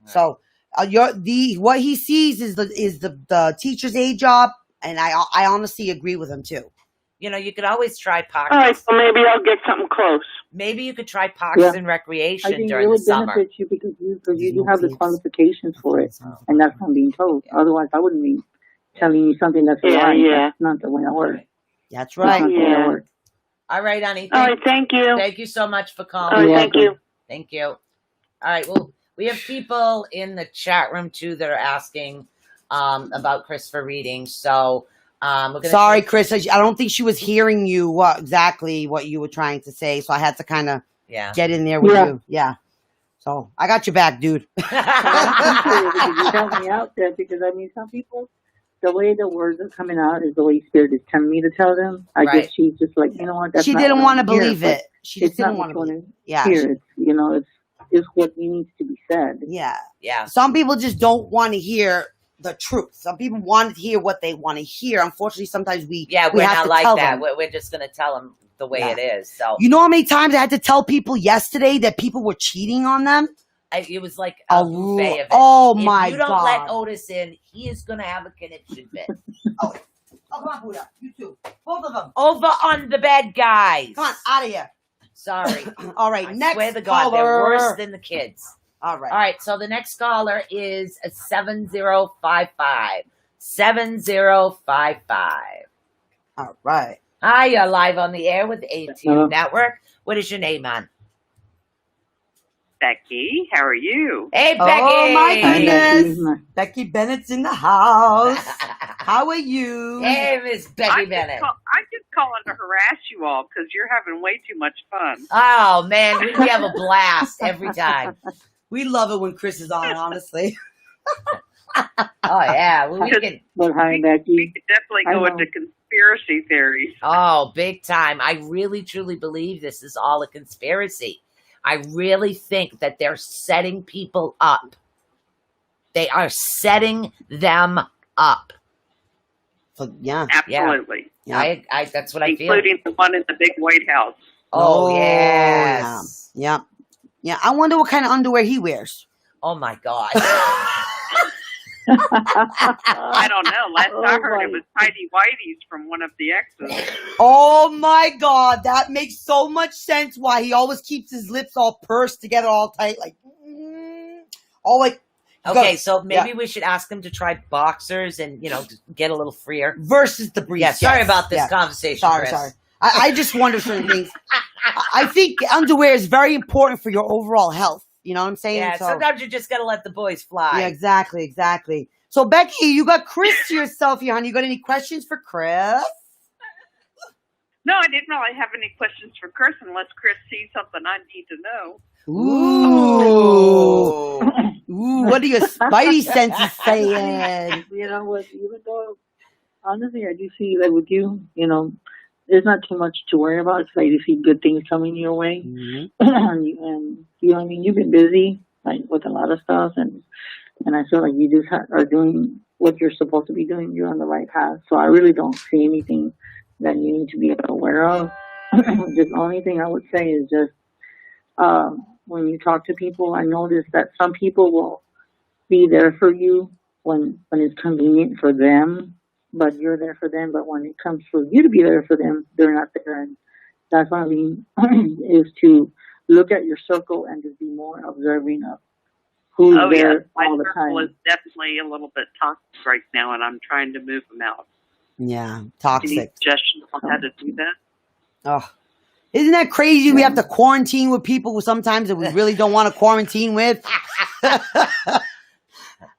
Right. So what he sees is the teacher's aide job, and I honestly agree with him too. you know, you could always try Parks. All right, so maybe I'll get something close. Maybe you could try Parks and I Recreation think it during the would summer. benefit you because you do have the qualifications for it, and that's what I'm being told. Otherwise, I wouldn't be telling you something that's a lie. That's not the way I work. That's right. That's not the way I work. All right, honey. All right, thank you. Thank you so much for All calling. right, thank you. Thank you. All right, well, we have people in the chat room, too, that are asking about Christopher reading. So, we're gonna Sorry, Chris. I don't think she was hearing you exactly what you were trying to say, so I had to kind of get in there with you. Yeah. So I got your back, dude. You helped me out there because I mean, some people, the way the words are coming out is the way Spirit is telling me to tell them. I guess she's just like, you know what? That's she not didn't what want to I'm here, believe but it. She just it's not didn't want to what believe it. Yeah. It's, you know, it's what needs to be said. Yeah. Yeah. Some people just don't want to hear the truth. Some people want to hear what they want to hear. Unfortunately, sometimes we we're have not to like tell that. them. We're just going to tell them the way it is. So you know how many times I had to tell people yesterday that people were cheating on them? It was like a buffet of it. Oh if my you don't God. let Otis in, he is going to have a conniption fit. Oh, come on, Buddha. You too. Both of them. Over on the bed, guys. Come on, out of here. Sorry. All right, I next swear to God, caller. they're worse than the kids. All right. All right, so the next caller is 7055. 7055. All right. Hi, you're live on the air with ATUnetwork. What is your name, man? Becky, how are you? Hey, Becky. Oh, my goodness. Becky Bennett's in the house. How are you? Hey, Miss Becky Bennett. I'm just calling to harass you all because you're having way too much fun. Oh, man, we have a blast every time. We love it when Chris is on, honestly. Oh, yeah. Well, we can. Well, hi, Becky. We could definitely go into conspiracy theories. Oh, big time. I really, truly believe this is all a conspiracy. I really think that they're setting people up. They are setting them up. So, yeah. Absolutely. Yeah. I that's what I feel. Including the one in the big White House. Oh, yes. Yeah. Yeah. I wonder what kind of underwear he wears. Oh, my God. I don't know. Last I heard it was tidy whities from one of the exes. Oh my God, that makes so much sense why he always keeps his lips all pursed together all tight, like all like. Okay, so maybe we should ask him to try boxers and, you know, get a little freer. Versus the briefs. Yeah, sorry about this conversation, Sorry, Chris. sorry. I just wonder certain things. I think underwear is very important for your overall health. You know what I'm saying? Yeah, so, sometimes you just got to let the boys fly. Yeah, exactly. So, Becky, you got Chris to yourself here, honey. You got any questions for Chris? No, I didn't really have any questions for Chris unless Chris sees something I need to know. Ooh, what are your spidey senses saying? You know what? Even though, honestly, I do see that with you, you know, there's not too much to worry about. It's like you see good things coming your way. Mm-hmm. And, you know what I mean? You've been busy, like, with a lot of stuff, and I feel like you just are doing what you're supposed to be doing. You're on the right path. So I really don't see anything that you need to be aware of. The only thing I would say is just, when you talk to people, I notice that some people will be there for you when it's convenient for them, but you're there for them. But when it comes for you to be there for them, they're not there. And that's what I mean, is to look at your circle and just be more observing of who's there all the time. My circle is definitely a little bit toxic right now, and I'm trying to move them out. Yeah, toxic. Any suggestions on how to do that? Oh, isn't that crazy? We have to quarantine with people sometimes that we really don't want to quarantine with. No,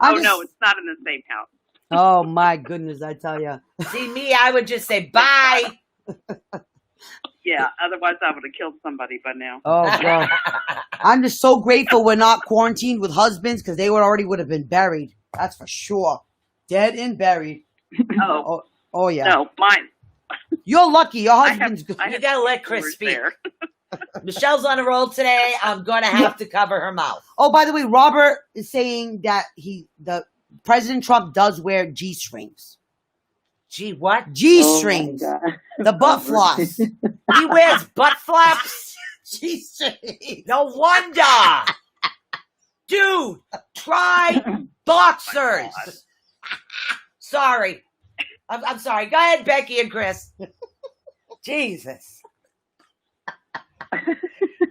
it's not in the same house. Oh my goodness, I tell you. See me, I would just say bye. Yeah, otherwise I would have killed somebody by now. Oh God, I'm just so grateful we're not quarantined with husbands because they would have been buried. That's for sure, dead and buried. Oh yeah. No, mine. You're lucky. Your husband's good. You gotta let Chris speak. Michelle's on a roll today. I'm gonna have to cover her mouth. Oh, by the way, Robert is saying that President Trump does wear G-strings. Gee, what? G-strings. The butt floss. He wears butt flaps? G-strings. No wonder. Dude, try boxers. Sorry. I'm sorry. Go ahead, Becky and Chris. Jesus.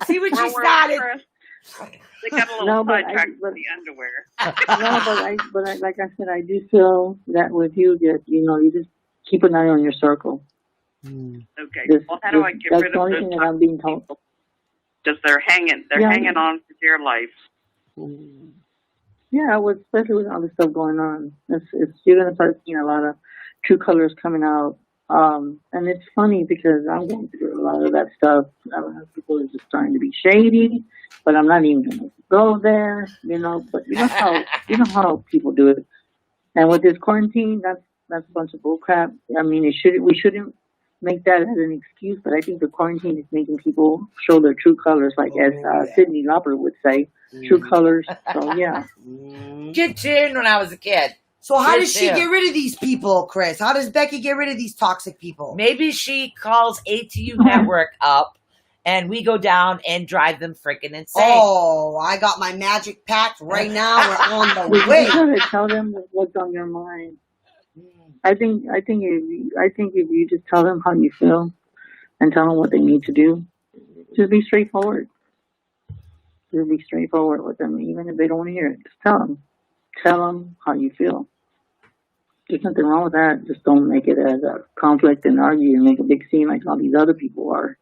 See what Where you were we, started? Chris? They got a little No, but sidetracked with the underwear. No, but I, like I said, I do feel that with you, that you just keep an eye on your circle. Okay. This- Well, how do I this- get that's rid the of only those thing that I'm being told. people? Because they're hanging Yeah. on for dear life. Yeah, especially with all this stuff going on, you're gonna start seeing a lot of true colors coming out. And it's funny because I'm going through a lot of that stuff. A lot of people are just trying to be shady, but I'm not even gonna go there, But you know how people do it. And with this quarantine, that's a bunch of bullcrap. I mean, we shouldn't make that as an excuse, but I think the quarantine is making people show their true colors, like as Sydney Lauper would say, true colors. So yeah. Good tune when I was a kid. So how Good does she tune. get rid of these people, Chris? How does Becky get rid of these toxic people? Maybe she calls ATUnetwork up and we go down and drive them freaking insane. Oh, I got my magic pack right now. We're on the You way. gotta tell them what's on your mind. I think if you just tell them how you feel and tell them what they need to do, just be straightforward. Just be straightforward with them, even if they don't want to hear it. Just tell them. Tell them how you feel. There's nothing wrong with that. Just don't make it as a conflict and argue and make a big scene like all these other people are,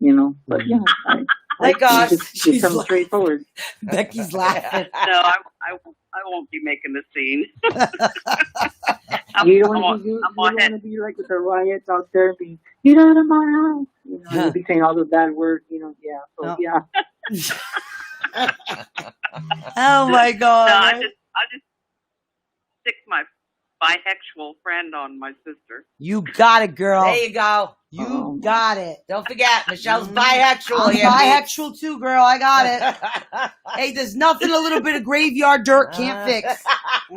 But yeah, Like us. just tell them straightforward. Becky's laughing. No, I won't be making the scene. You don't want to be like with the riots out there, being get out of my house. You'll be saying all those bad words. Yeah. So No. yeah. Oh my God. No, I just stick my bisexual friend on my sister. You got it, girl. There you go. You got it. Don't forget, Michelle's bisexual I'm here. bisexual too, girl. I got it. Hey, there's nothing a little bit of graveyard dirt can't fix.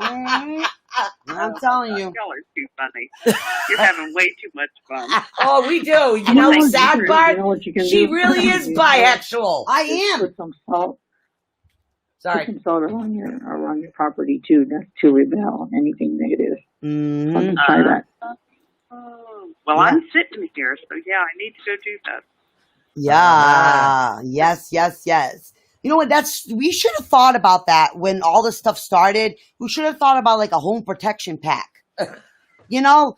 I'm telling you. Y'all are too funny. You're having way too much fun. Oh, we do. You know the sad part? She really is bisexual. I am. Put some salt. Sorry. Put some salt around your property too. That's to repel anything negative. Mm-hmm. Try that. Well, I'm sitting here, so yeah, I need to go do that. Yeah. Yes. You know what? We should have thought about that when all this stuff started. We should have thought about like a home protection pack.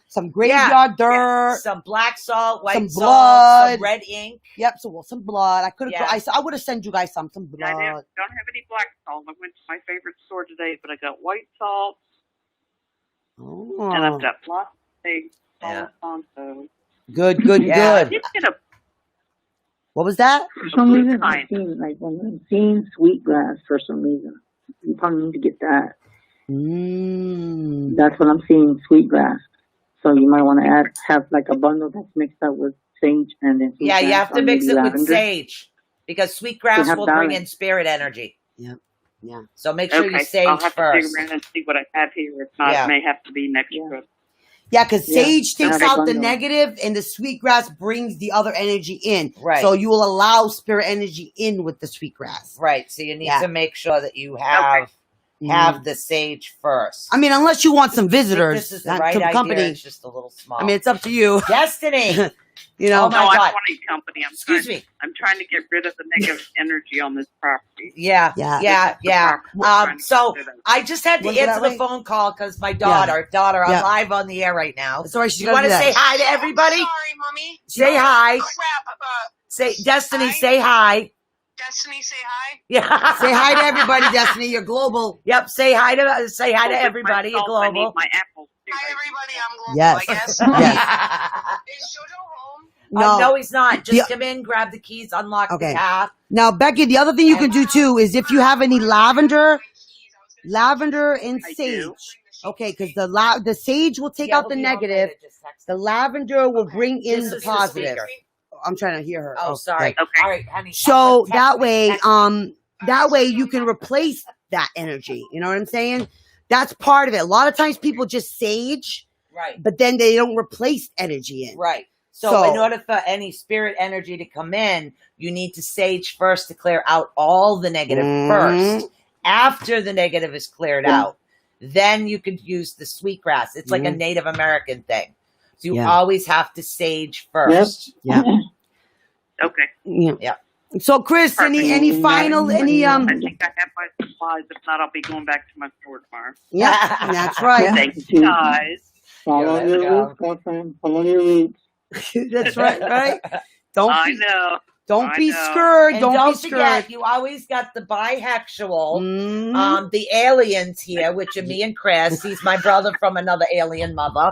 Some graveyard dirt, some black salt, white some salt, blood, some red ink. Yep, some blood. I could have. Yeah. I would have sent you guys some blood. I don't have any black salt. I went to my favorite store today, but I got white salt, and I've got lots of things. Yeah. Good. Yeah. I did get a What was that? For some reason, I've seen when I'm seeing sweetgrass. For some reason, you probably need to get that. That's what I'm seeing, sweetgrass. So you might want to have like a bundle that's mixed up with sage and then Yeah, you have to mix it with sage because sweetgrass will bring in spirit energy. Yep. Yeah. So make sure you sage I'll have first. to dig around and see what I have here. If not, it may have to be next trip. Yeah, because sage takes That's a out the bundle. negative and the sweetgrass brings the other energy in. Right. So you will allow spirit energy in with the sweetgrass. Right. So you need to make sure that you have the sage first. I mean, unless you want some I think visitors this is the right to the idea. company. It's just a little small. I mean, it's up to you. Destiny. You know. Oh my No, I God. don't want any company. Excuse me. I'm trying to get rid of the negative energy on this property. Yeah. So I just had to Was it answer that the way? phone call because my daughter, I'm live on the air right now. Sorry, she's You got want to to do say that. hi to everybody? Sorry, Mommy. Say hi. Crap. Say Destiny. Hi. Say hi. Destiny, say hi. Yeah. Say hi to everybody, Destiny. You're global. Yep. Say hi to With everybody. You're myself, I need global. my apples. Hi, everybody. I'm global, Yes. I guess. Yes. Is Jojo home? No, he's not. Just The- come in, grab the keys, unlock Okay. the path. Now, Becky, the other thing you can do too is if you have any lavender and I sage. do. Okay, because the sage will take out the negative. The lavender will bring in This the is positive. speaker. I'm trying to hear her. Oh, sorry. Okay. All right, honey. So Text that me, way, text me. that way you can replace that energy. You know what I'm saying? That's part of it. A lot of times people just sage, Right. but then they don't replace energy in. Right. So So- in order for any spirit energy to come in, you need to sage first to clear out all the negative first. After the negative is cleared out, then you could use the sweetgrass. It's like a Native American thing. So you always have to sage first. Yeah. Okay. Yeah. Yeah. So, Chris, any final, I think I have my supplies. If not, I'll be going back to my store tomorrow. Yeah, that's right. Yeah. Thank you, guys. Follow let's your go. roots, girlfriend. Follow your roots. That's right. Don't I be, know. don't I be know. scared. And Don't don't be forget, scared. you always got the bisexual, Mhm. the aliens here, which are me and Chris. He's my brother from another alien mother.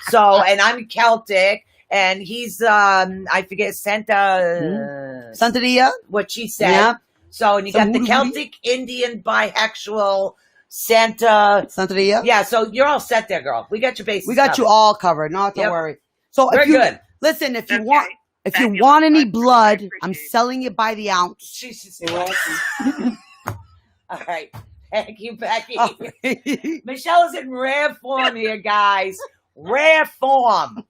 So, and I'm Celtic, and he's I forget Santeria. what she said. Yeah. So, and you Some got the hoodoo Celtic, Indian, bisexual, Santa. Santeria. Yeah, so you're all set there, girl. We got your bases. We got you covered. all covered. Not to Yep. worry. So We're if you good. listen, if you Okay. want, if you Fabulous. want any I blood, appreciate I'm it. selling it by the ounce. Jesus Christ. All right. Thank you, Becky. Oh. Michelle is in rare form here, guys. Rare form.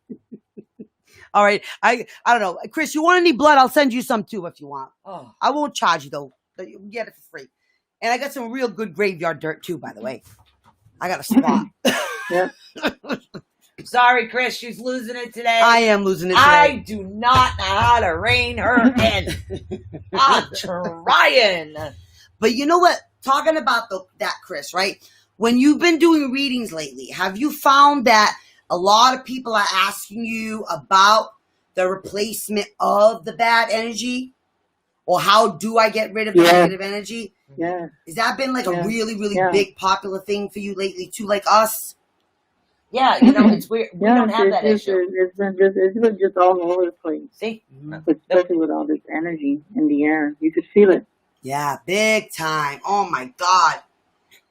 All right. I don't know. Chris, you want any blood? I'll send you some too if you want. Oh. I won't charge you though. You can get it for free. And I got some real good graveyard dirt too, by the way. I got a spot. Sorry, Chris. She's losing it today. I am losing it today. I do not know how to rein her in. I'm trying. But you know what? Talking about that, Chris, right? When you've been doing readings lately, have you found that a lot of people are asking you about the replacement of the bad energy? Or how do I get rid of the negative energy? Yeah. Has that been like a really, really Yeah. big popular thing for you lately too, like us? Yeah, you know, it's weird. We don't have that issue. It's been just all over the place, See? especially with all this energy in the air. You could feel it. Yeah, big time. Oh my God.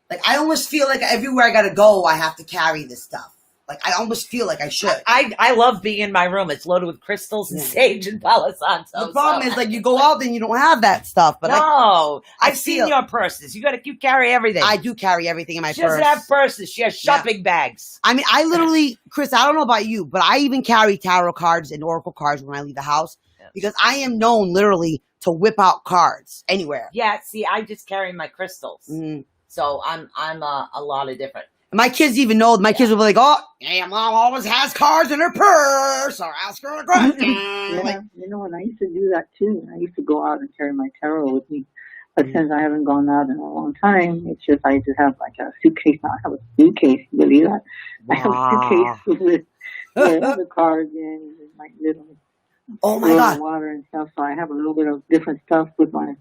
Like I almost feel like everywhere I gotta go, I have to carry this stuff. Like I almost feel like I should. I love being in my room. It's loaded with crystals and sage and Palo Santo. The problem is, like, you go out and you don't have that stuff. But no, I I've seen your purses. You carry everything. I do carry everything in my She purse. doesn't have purses. She has shopping bags. I mean, I literally, Chris, I don't know about you, but I even carry tarot cards and oracle cards when I leave the house because I am known literally to whip out cards anywhere. Yeah, see, I just carry my crystals. Mm. So I'm a lot of different. My kids even know. My kids will be like, "Oh, yeah, mom always has cards in her purse." Or ask her a question. Yeah, you know, and I used to do that too. I used to go out and carry my tarot with me. But since I haven't gone out in a long time, it's just I just have like a suitcase. Now I have a suitcase. You believe that? I have a suitcase with the cards in and my little water and stuff. So I have a little bit of different stuff with my.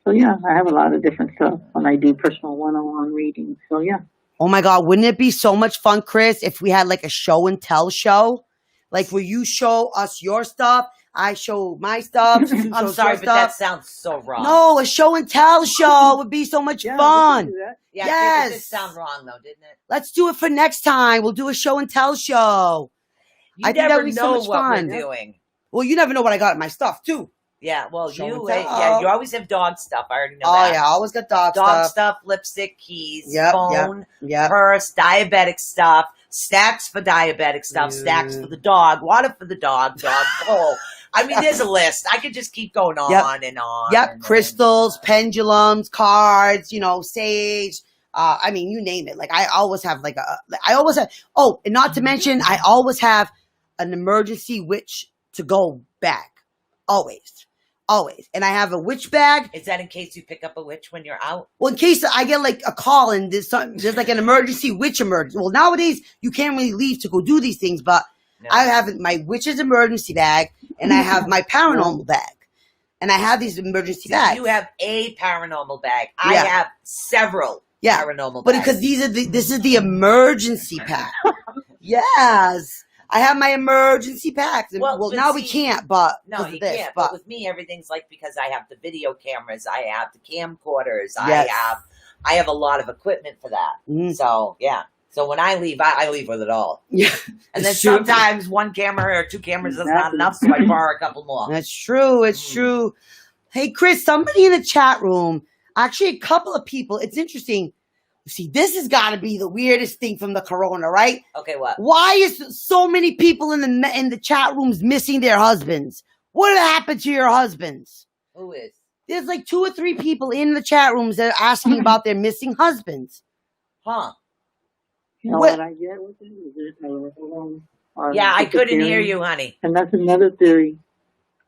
So yeah, I have a lot of different stuff when I do personal one-on-one readings. So yeah. Oh my God, wouldn't it be so much fun, Chris, if we had like a show and tell show? Like where you show us your stuff, I show my stuff. I'm sorry, but that sounds so wrong. No, a show and tell show would be so much fun. Yeah, yes. it did sound wrong though, didn't it? Let's do it for next time. We'll do a show and tell show. You never that would be so know much what fun. we're doing. Well, you never know what I got in my stuff too. Yeah, well, Show you and tell. you always have dog stuff. I already know Oh that. yeah, I always got dog stuff, lipstick, keys, Yep, phone, yep. purse, diabetic stuff, snacks for diabetic stuff, snacks for the dog, water for the dog bowl. I mean, there's a list. I could just keep going on and on. Yep, and crystals, pendulums, cards, sage. I mean, you name it. Like I always have oh, and not to mention, I always have an emergency witch to go bag. Always. And I have a witch bag. Is that in case you pick up a witch when you're out? Well, in case I get like a call and there's like an emergency witch emergency. Well, nowadays you can't really leave to go do these things, but I have my witch's emergency bag and I have my paranormal bag. And I have these emergency bags. You have a paranormal bag. I have several paranormal but bags. because this is the emergency pack. Yes. I have my emergency packs. Well now we can't, but no, you can't. But with me, everything's like because I have the video cameras, I have the camcorders, I have a lot of equipment for that. Mm. So yeah. So when I leave with it all. Yeah. And then sometimes one camera or two cameras is not enough, so I borrow a couple more. That's true. It's true. Hey, Chris, somebody in the chat room, actually a couple of people, it's interesting. See, this has got to be the weirdest thing from the corona, right? Okay, what? Why is so many people in the chat rooms missing their husbands? What happened to your husbands? Who is? There's like 2 or 3 people in the chat rooms that are asking about their missing husbands. Huh? You know what I get with it? Yeah, I couldn't hear you, honey. And that's another theory.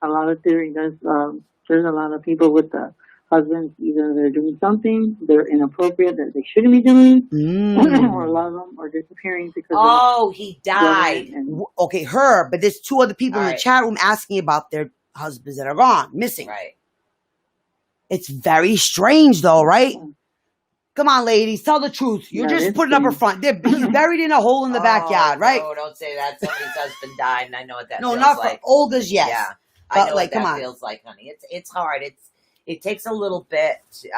a lot of theory. There's a lot of people with the husbands, either they're doing something, they're inappropriate that they shouldn't be doing, or a lot of them are disappearing because he died. Okay, her, but there's two other people in the chat room asking about their husbands that are gone, missing. Right. It's very strange, though, right? Come on, ladies, tell the truth. You're just putting up a front. He's buried in a hole in the backyard, right? No, don't say that. Somebody's husband died, and I know what that no, feels not like. for Olga's, yes. Yeah, but I know like, what that come on. feels like, honey. It's hard. It takes a little bit to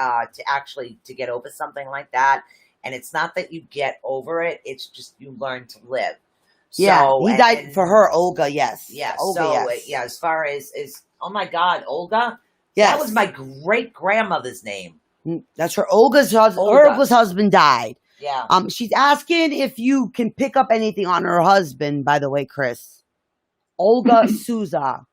actually to get over something like that, and it's not that you get over it. It's just you learn to live. Yeah, so, he died for her, Olga. Yes. Yeah. Olga, so yes. yeah, as far as oh my God, Olga. Yes. That was my great grandmother's name. That's her. Olga's husband died. Yeah. She's asking if you can pick up anything on her husband. By the way, Chris. Olga Souza.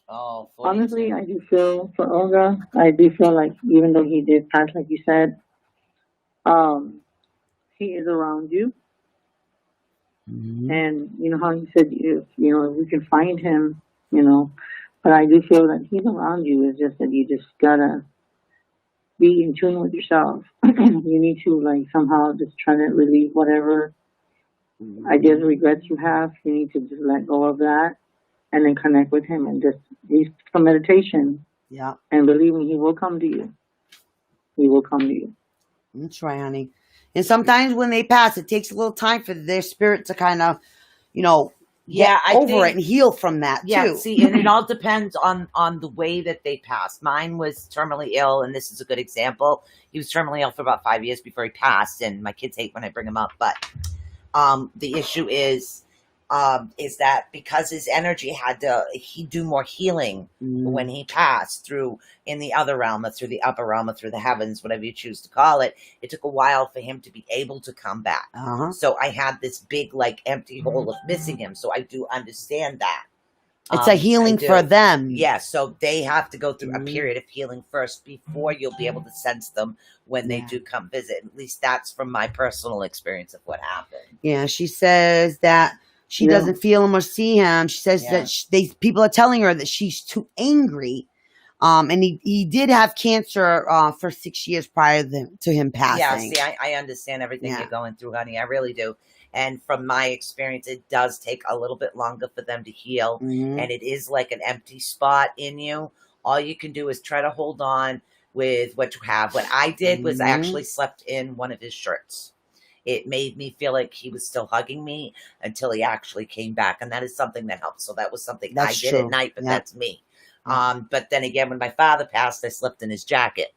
Oh, honestly, I do feel for Olga. I do feel like even though he did pass, like you said, he is around you. And you know how you said if we can find him, but I do feel that he's around you. It's just that you just gotta be in tune with yourself. You need to somehow just try to relieve whatever ideas, regrets you have. You need to just let go of that and then connect with him and just use some meditation. Yeah. And believe me, he will come to you. He will come to you. That's right, honey. And sometimes when they pass, it takes a little time for their spirit to kind of, get over it and heal from that, too. See, and it all depends on the way that they passed. Mine was terminally ill, and this is a good example. He was terminally ill for about 5 years before he passed, and my kids hate when I bring him up. But the issue is that because his energy he'd do more healing when he passed through in the other realm, or through the upper realm, or through the heavens, whatever you choose to call it. It took a while for him to be able to come back. So I had this big, empty hole of missing him. So I do understand that. It's a healing for them. Yeah, so they have to go through a period of healing first before you'll be able to sense them when they do come visit. At least that's from my personal experience of what happened. Yeah, she says that she doesn't feel him or see him. She says that people are telling her that she's too angry. And he did have cancer for 6 years prior to him passing. Yeah, see, I understand everything you're going through, honey. I really do. And from my experience, it does take a little bit longer for them to heal. And it is like an empty spot in you. All you can do is try to hold on with what you have. What I did was I actually slept in one of his shirts. It made me feel like he was still hugging me until he actually came back. And that is something that helped. So that was something I did at night, but that's me. But then again, when my father passed, I slept in his jacket.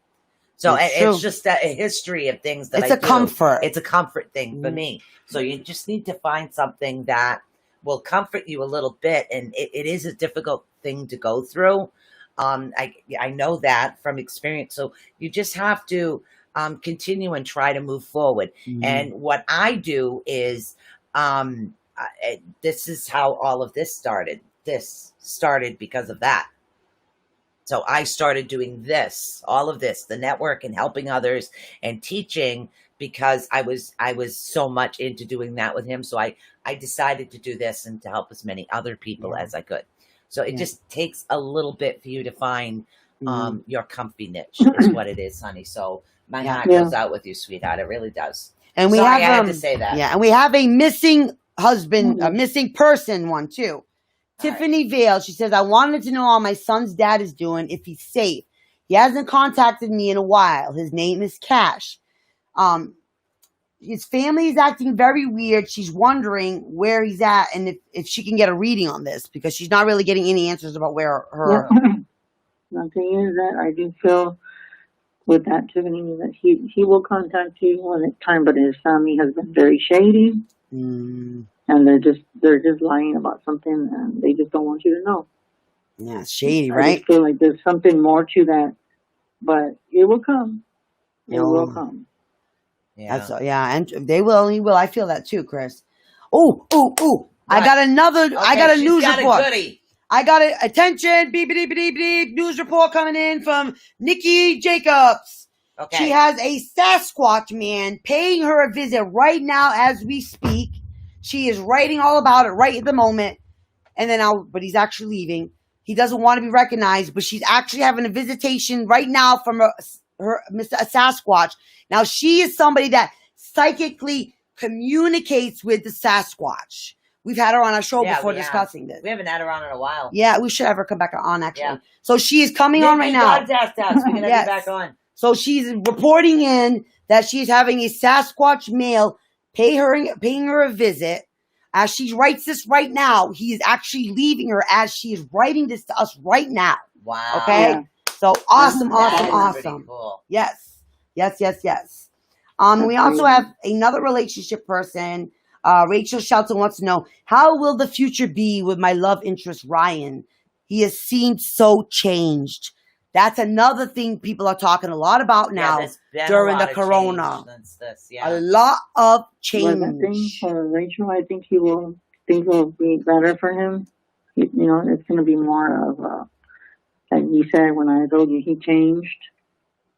So it's just a history of things that it's a comfort. It's a comfort thing for me. So you just need to find something that will comfort you a little bit. And it is a difficult thing to go through. I know that from experience. So you just have to continue and try to move forward. And what I do is, this is how all of this started. This started because of that. So I started doing all of this, the network and helping others and teaching because I was so much into doing that with him. So I decided to do this and to help as many other people as I could. So it just takes a little bit for you to find your comfy niche is what it is, honey. So my heart goes out with you, sweetheart. It really does. And I had to say that. Yeah, and we have a missing husband, a missing person one too. Tiffany Vale, she says, I wanted to know how my son's dad is doing, if he's safe. He hasn't contacted me in a while. His name is Cash. His family is acting very weird. She's wondering where he's at and if she can get a reading on this because she's not really getting any answers about where her... The thing is that I do feel with that, Tiffany, that he will contact you when it's time, but his family has been very shady. And they're just lying about something, and they just don't want you to know. Yeah, it's shady, right? I just feel like there's something more to that, but it will come. It will come. Yeah, and they will. He will. I feel that too, Chris. Oh! I got another. Okay, I got a news report. I got it. Attention! Beep beep beep beep. News report coming in from Nikki Jacobs. Okay. She has a Sasquatch man paying her a visit right now as we speak. She is writing all about it right at the moment. And then but he's actually leaving. He doesn't want to be recognized, but she's actually having a visitation right now from her Mr. Sasquatch. Now, she is somebody that psychically communicates with the Sasquatch. We've had her on our show before discussing this. We haven't had her on in a while. Yeah, we should have her come back on, actually. Yeah. So she is coming on right now. Contact us. We can have you back on. So she's reporting in that she's having a Sasquatch male paying her a visit. As she writes this right now, he is actually leaving her as she is writing this to us right now. Wow. Okay? Yeah. So awesome. Cool. Yes. We also have another relationship person. Rachel Shelton wants to know, how will the future be with my love interest, Ryan? He has seemed so changed. That's another thing people are talking a lot about now during the corona. A lot of change. Well, I think for Rachel, I think things will be better for him. You know, it's going to be more of, like you said, when I told you he changed,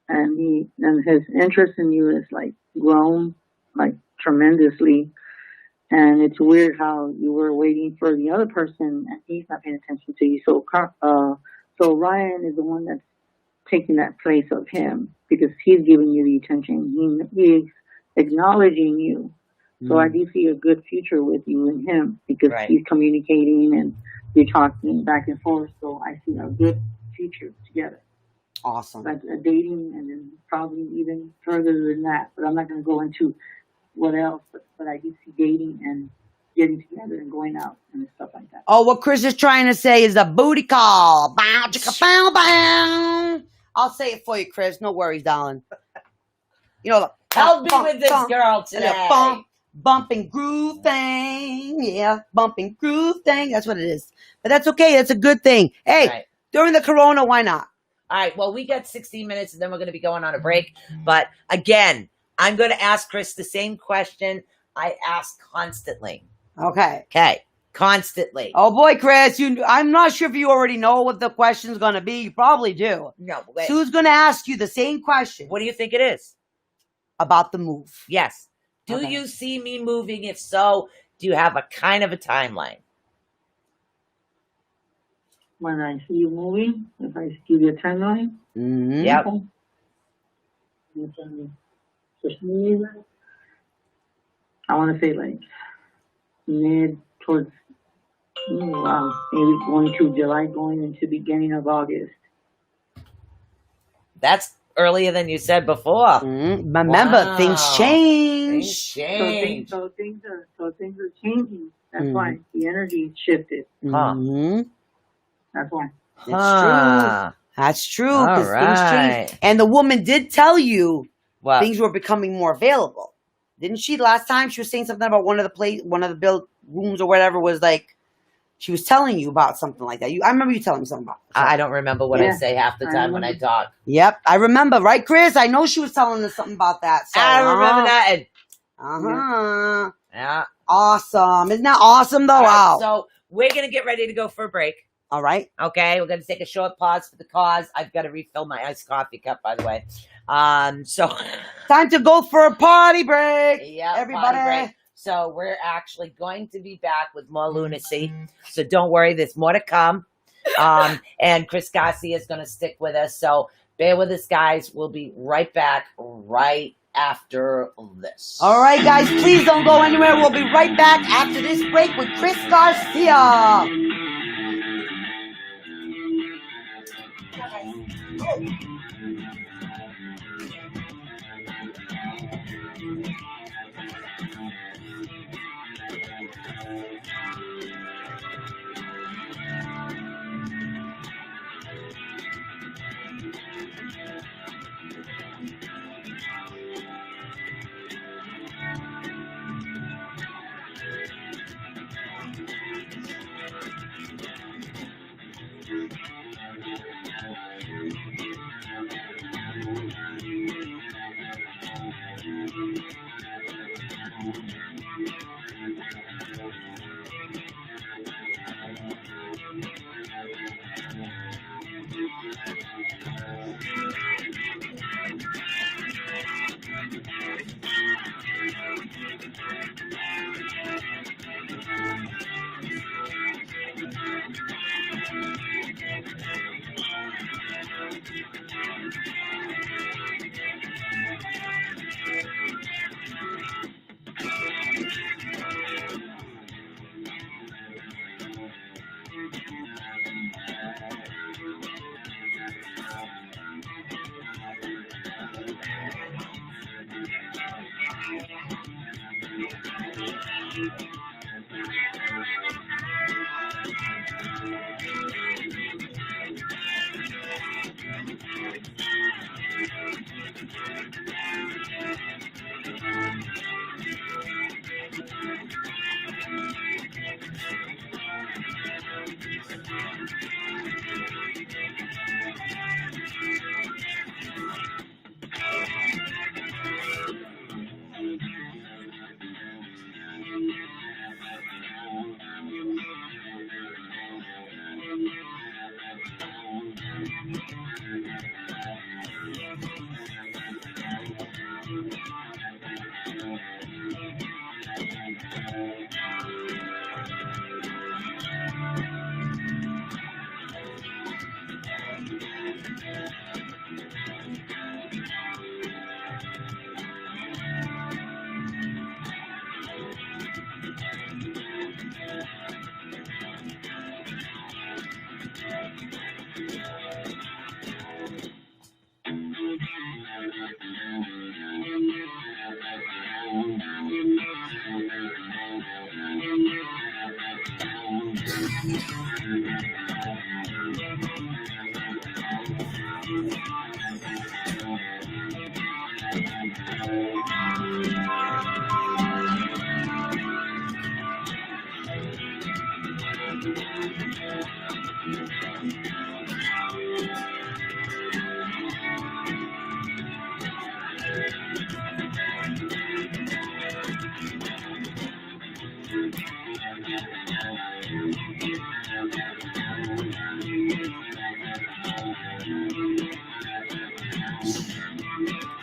and his interest in you is like grown like tremendously. And it's weird how you were waiting for the other person and he's not paying attention to you. So Ryan is the one that's taking that place of him because he's giving you the attention. He's acknowledging you. So I do see a good future with you and him because he's communicating and you're talking back and forth. So I see a good future together. Awesome. Like a dating and then probably even further than that. But I'm not going to go into what else, but I do see dating and getting together and going out and stuff like that. Oh, what Chris is trying to say is a booty call. Bow, chicka, bow, bow. I'll say it for you, Chris. No worries, darling. You know, help me with this girl today. Bump and groove thing. Yeah, bump and groove thing. That's what it is. But that's okay. That's a good thing. Hey, during the corona, why not? All right. Well, we got 16 minutes and then we're going to be going on a break. But again, I'm going to ask Chris the same question I ask constantly. Okay. Constantly. Oh boy, Chris, I'm not sure if you already know what the question's going to be. You probably do. No. Sue's going to ask you the same question. What do you think it is? About the move. Yes. Do you see me moving? If so, do you have a kind of a timeline? When I see you moving, if I give you a timeline? Mm-hmm. Yep. I want to say like mid towards, maybe going to July, going into beginning of August. That's earlier than you said before. Remember, things change. So things are changing. That's why the energy shifted. That's why. That's true. All right. Things change. And the woman did tell you what? Things were becoming more available. Didn't she? Last time she was saying something about one of the build rooms or whatever was like, she was telling you about something like that. I remember you telling me something about it. I don't remember what I say half the time when I talk. Yep, I remember. Right, Chris? I know she was telling us something about that. So, I remember that. Yeah. Awesome. Isn't that awesome, though? Wow. So we're going to get ready to go for a break. All right. Okay, we're going to take a short pause for the cause. I've got to refill my iced coffee cup, by the way. So time to go for a potty break. Yeah, everybody. Potty break. So we're actually going to be back with more lunacy. So don't worry, there's more to come. And Chris Garcia is going to stick with us. So bear with us, guys. We'll be right back right after this. All right, guys, please don't go anywhere. We'll be right back after this break with Chris Garcia.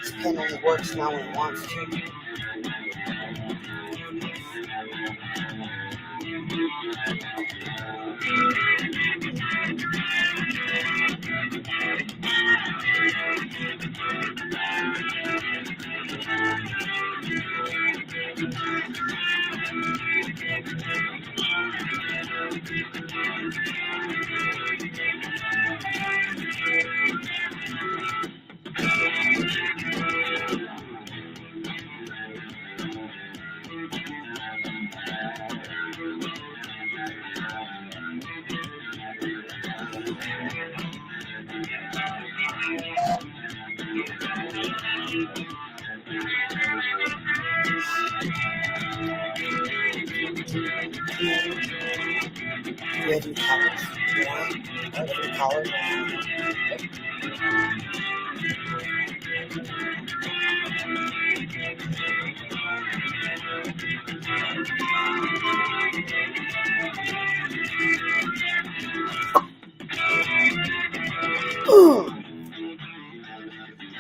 This pen only works now when it wants to. Do I do colors? I do colors.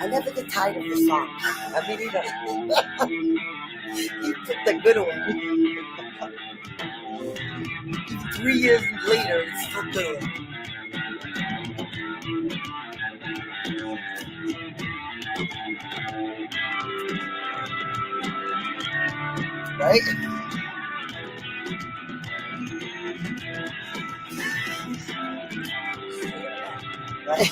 I never get tired of this song. I mean, you picked a good one. 3 years later, it's still good. Right? Right?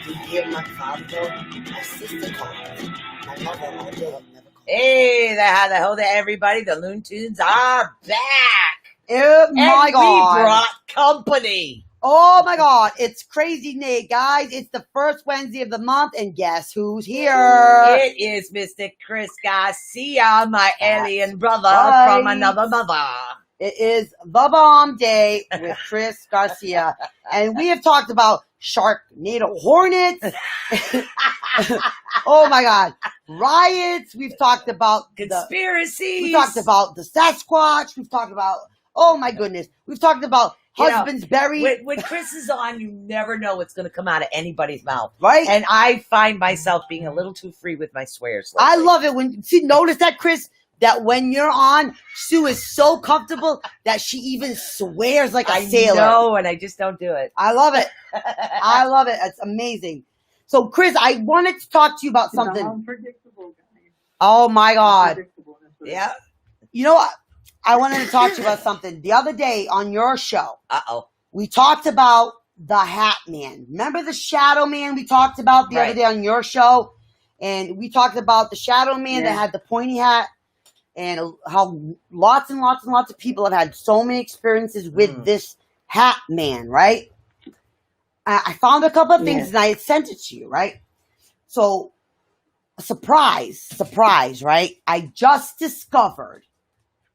You hear my father? My sister called me. My mother all day never called. Hey, how the hell there, everybody? The Looney Tunes are back. Oh my God. We brought company. Oh my God. It's Crazy Nate, guys. It's the first Wednesday of the month, and guess who's here? It is Mr. Chris Garcia, my alien brother right. from another mother. It is the Bomb Day with Chris Garcia. And we have talked about Sharknado Hornets. Oh my God. Riots. We've talked about conspiracies. We talked about the Sasquatch. We've talked about, oh my goodness. We've talked about husbands buried. When Chris is on, you never know what's going to come out of anybody's mouth. Right. And I find myself being a little too free with my swears lately. I love it when, see, notice that, Chris? That when you're on, Sue is so comfortable that she even swears like a sailor. I know, and I just don't do it. I love it. I love it. It's amazing. So, Chris, I wanted to talk to you about something. Unpredictable, guys. Oh, my God. Yeah. You know what? I wanted to talk to you about something. The other day on your show, we talked about the Hat Man. Remember the Shadow Man we talked about the other day on your show? And we talked about the Shadow Man that had the pointy hat. And how lots and lots and lots of people have had so many experiences with this Hat Man, right? I found a couple of things Yes. and I had sent it to you, right? So, surprise, right? I just discovered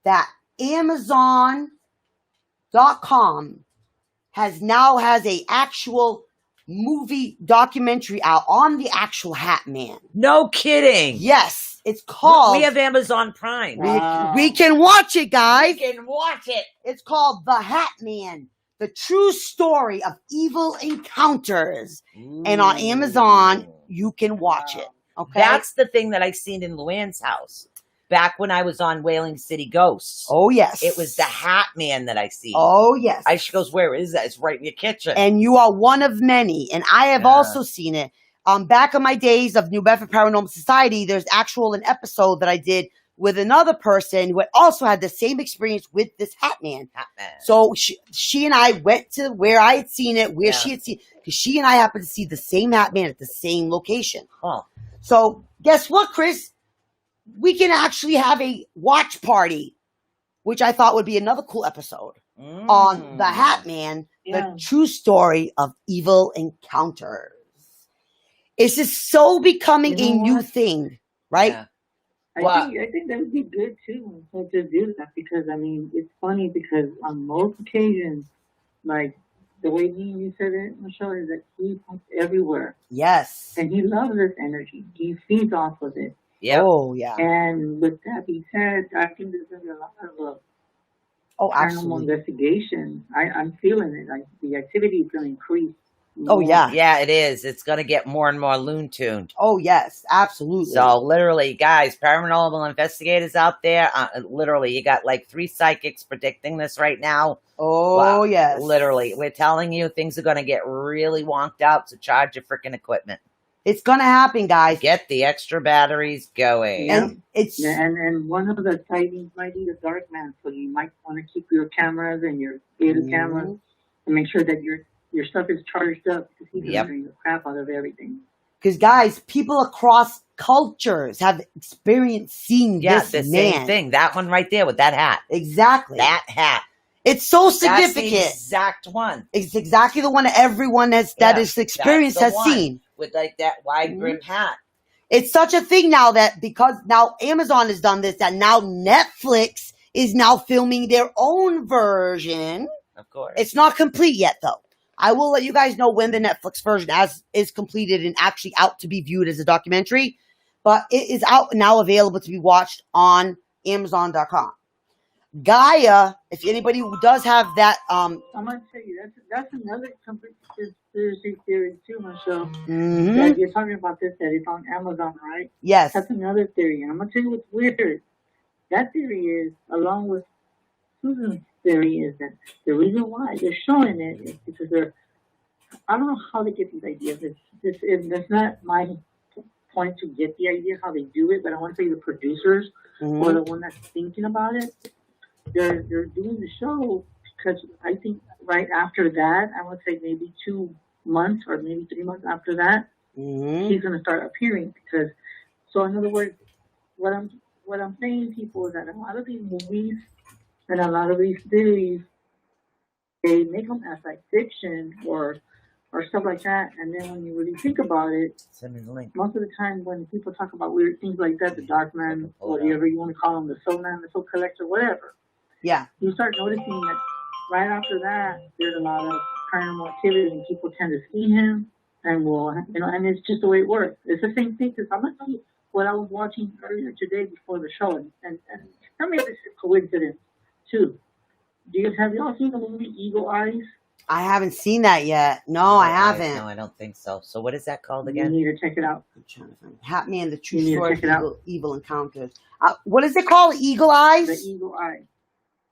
that Amazon.com has a actual movie documentary out on the actual Hat Man. No kidding. Yes, it's called. We have Amazon Prime. Wow. We can watch it, guys. We can watch it. It's called The Hat Man, the true story of evil encounters. And on Amazon, you can watch it. Okay. That's the thing that I seen in Luann's house back when I was on Whaling City Ghosts. Oh, yes. It was the Hat Man that I see. Oh, yes. She goes, where is that? It's right in your kitchen. And you are one of many. And I have also seen it. Back in my days of New Bedford Paranormal Society, there's an episode that I did with another person who had also had the same experience with this Hat Man. So she and I went to where I had seen it, where she had seen, because she and I happened to see the same Hat Man at the same location. Huh. So guess what, Chris? We can actually have a watch party, which I thought would be another cool episode on the Hat Man, the true story of evil encounters. It's just so becoming a new thing, right? Yeah. I think that would be good too to do that, because I mean it's funny because on most occasions, like the way you said it, Michelle, is that he pumps everywhere. Yes. And he loves this energy. He feeds off of it. Yep. Oh, yeah. And with that being said, I think there's going to be a lot of paranormal investigation. I'm feeling it. Like the activity is going to increase. Oh, yeah. Yeah, it is. It's going to get more and more loon-tuned. Oh, yes. Absolutely. So, literally, guys, paranormal investigators out there, literally, you got like 3 psychics predicting this right now. Oh, yes. Literally, we're telling you things are going to get really wonked out, so charge your freaking equipment. It's going to happen, guys. Get the extra batteries going. Yeah. And it's and one of the sightings might be the dark man, so you might want to keep your cameras and your data cameras and make sure that your stuff is charged up, because he's going to bring the crap out of everything. Because, guys, people across cultures have experienced seeing this the man. same thing. That one right there with that hat. Exactly. That hat. It's so significant. That's the exact one. It's exactly the one that everyone that is experienced has seen. With like that wide brim hat. It's such a thing now that because now Amazon has done this, that now Netflix is now filming their own version. Of course. It's not complete yet, though. I will let you guys know when the Netflix version is completed and actually out to be viewed as a documentary. But it is out now, available to be watched on Amazon.com. Gaia, if anybody who does have that, I'm gonna tell you that's another conspiracy theory too, Michelle. That you're talking about this, that it's on Amazon, right? Yes. That's another theory, and I'm gonna tell you what's weird. That theory is, along with Susan's theory, is that the reason why they're showing it is because I don't know how they get these ideas. It's not my point to get the idea how they do it, but I want to tell you the producers or the one that's thinking about it. They're doing the show because I think right after that, I would say maybe 2 months or maybe 3 months after that, he's going to start appearing. Because, so in other words, what I'm saying, people, is that a lot of these movies and a lot of these theories, they make them as like fiction or stuff like that, and then when you really think about it, most of the time when people talk about weird things like that, the dark man, whatever you want to call him, the soul man, the soul collector, whatever. Yeah. You start noticing that right after that, there's a lot of paranormal activity, and people tend to see him, and and it's just the way it works. It's the same thing, because I'm going to tell you what I was watching earlier today before the show, and tell me if this is a coincidence, too. Have y'all seen the movie Eagle Eyes? I haven't seen that yet. No, I haven't. No, I don't think so. So what is that called You again? need to check it out. I'm trying to find it. Hat Man, the true You need to story check it of out. evil encounters. What is it called? Eagle Eyes? The Eagle Eye.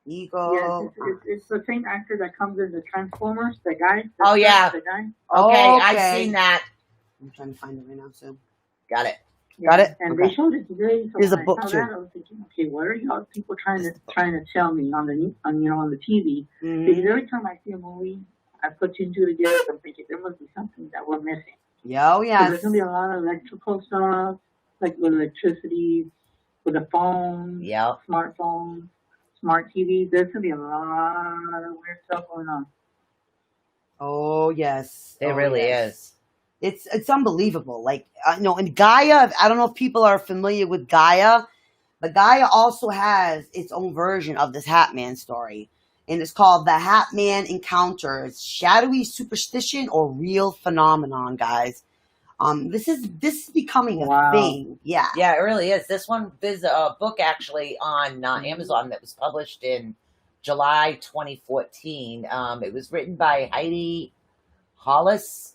Eagle. Yes, it's the same actor that comes in the Transformers, the guy. Oh, yeah. The guy. Okay, I've seen that. I'm trying to find it right now, too. Got it. Got it? And Okay. they showed it today. So There's a when book, I saw too. that, I was thinking, okay, what are y'all people trying to tell me on the TV? Because every time I see a movie, I put 2 and 2 together. I'm thinking there must be something that we're missing. Oh, So yes. there's gonna be a lot of electrical stuff, like with electricity, with the phone, Yep. smartphones, smart TVs. There's gonna be a lot of weird stuff going on. Oh yes, It really is. It's unbelievable. Like and Gaia. I don't know if people are familiar with Gaia, but Gaia also has its own version of this Hat Man story, and it's called The Hat Man Encounters: Shadowy Superstition or Real Phenomenon. Guys, this is becoming a thing. Yeah, yeah, it really is. There's a book actually on Amazon that was published in July 2014. It was written by Heidi Hollis.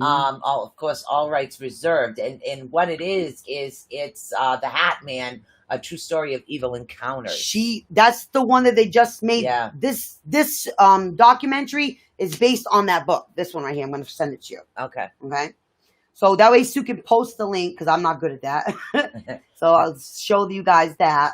Of course, all rights reserved. And what it is it's the Hat Man, a true story of evil encounters. That's the one that they just made. Yeah. This documentary is based on that book. This one right here. I'm going to send it to you. Okay. Okay. So that way Sue can post the link because I'm not good at that. So I'll show you guys that.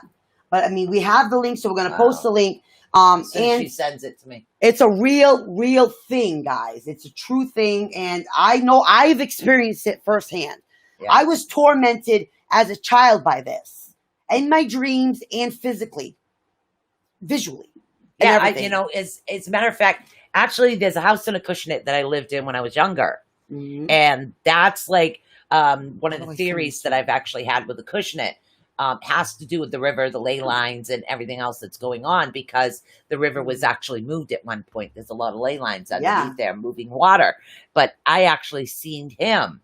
But I mean, we have the link, so we're going to post the link. And she sends it to me. It's a real thing, guys. It's a true thing. And I know I've experienced it firsthand. Yeah. I was tormented as a child by this in my dreams and physically, visually. Yeah, as a matter of fact, actually, there's a house in Acushnet that I lived in when I was younger. Mm-hmm. And that's like one of the theories that I've actually had with Acushnet. Has to do with the river, the ley lines, and everything else that's going on because the river was actually moved at one point. There's a lot of ley lines underneath there moving water. But I actually seen him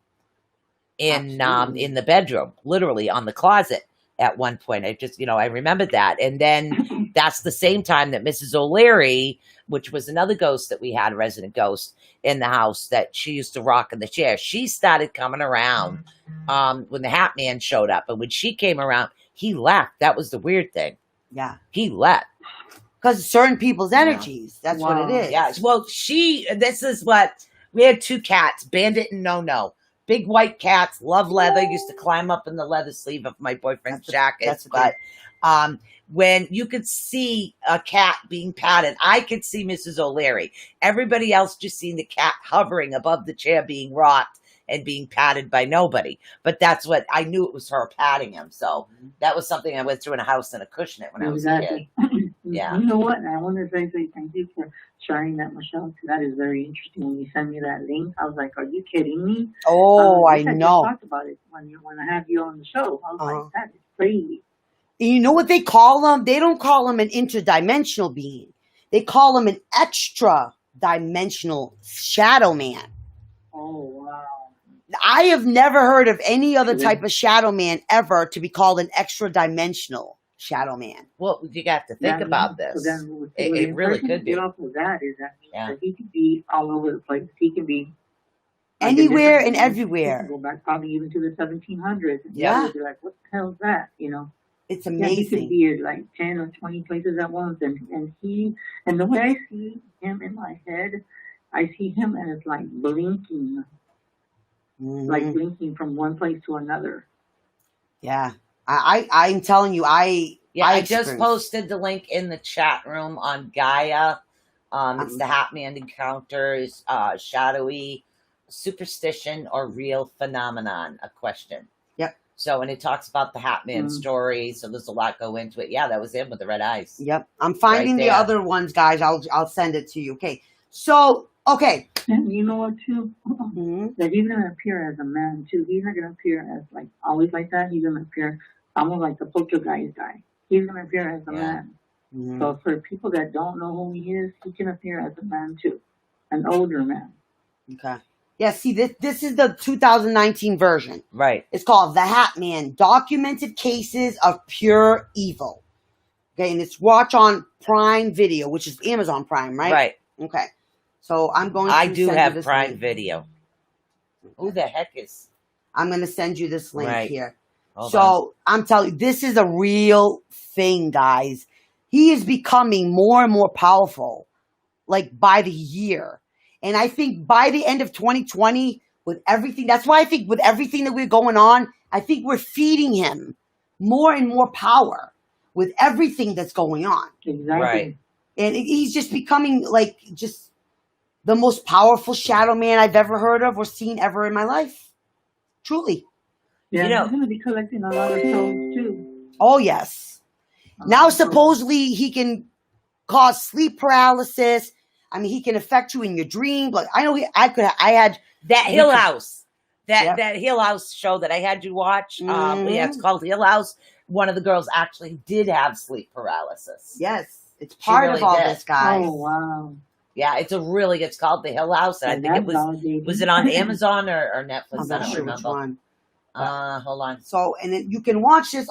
in the bedroom, literally on the closet at one point. I remembered that. And then that's the same time that Mrs. O'Leary, which was another ghost that we had, a resident ghost in the house that she used to rock in the chair. She started coming around when the Hat Man showed up. And when she came around, he left. That was the weird thing. Yeah. He left. Because certain people's energies. That's what it is. Yeah. Well, this is what, we had two cats, Bandit and No-No. Big white cats, love leather, used to climb up in the leather sleeve of my boyfriend's jackets. But when you could see a cat being patted, I could see Mrs. O'Leary. Everybody else just seen the cat hovering above the chair being rocked and being patted by nobody. But that's what, I knew it was her patting him. So that was something I went through in a house in Acushnet when I was a kid. Yeah. You know what? I wanted to say thank you for sharing that, Michelle. That is very interesting. When you sent me that link, I was like, "Are you kidding me?" Oh, I know. I talked about it when I had you on the show. I was like, "That is crazy." And you know what they call them? They don't call him an interdimensional being. They call him an extra dimensional shadow man. Oh wow! I have never heard of any other type of shadow man ever to be called an extra dimensional shadow man. Well, you got to think about this. So it really could be. Off of that he could be all over the place. He can be anywhere and everywhere. Go back probably even to the 1700s. Yeah. Be like, what the hell is that? It's amazing. He could be at like 10 or 20 places at once, and the way I see him in my head, I see him and it's like blinking, like blinking from one place to another. Yeah. I'm telling you, I just posted the link in the chat room on Gaia. It's the Hat Man Encounters, Shadowy Superstition or Real Phenomenon, a question. Yep. So, and it talks about the Hat Man story, so there's a lot go into it. Yeah, that was him with the red eyes. Yep. I'm finding the other ones, guys. I'll send it to you. Okay. So, okay. And you know what, too? That he's going to appear as a man, too. He's not going to appear as, like, always like that. He's going to appear almost like the poltergeist guy. He's going to appear as a man. So for people that don't know who he is, he can appear as a man, too. An older man. Okay. Yeah, see, this is the 2019 version. Right. It's called The Hat Man, Documented Cases of Pure Evil. Okay, and it's watch on Prime Video, which is Amazon Prime, right? Right. Okay. So I'm going to I do send have you this Prime link. Video. Who the heck is... I'm going to send you this link here. Hold so on. I'm telling you, this is a real thing, guys. He is becoming more and more powerful, like by the year. And I think by the end of 2020, with everything, that's why I think with everything that we're going on, I think we're feeding him more and more power with everything that's going on. Exactly. Right. And he's just becoming like just the most powerful shadow man I've ever heard of or seen ever in my life. Truly. Yeah, he's going to be collecting a lot of souls, too. Oh, yes. Now, supposedly, he can cause sleep paralysis, I mean, he can affect you in your dream. Like I know I had that Hill House. Yep. That Hill House show that I had you watch. Yeah, Mhm. it's called Hill House. One of the girls actually did have sleep paralysis. Yes, it's part really of all did. this, guys. Oh, wow. Yeah, it's it's called The Hill House, and I think it was it on Amazon or Netflix? I'm I not don't sure which remember. one. Hold on. So, and then you can watch this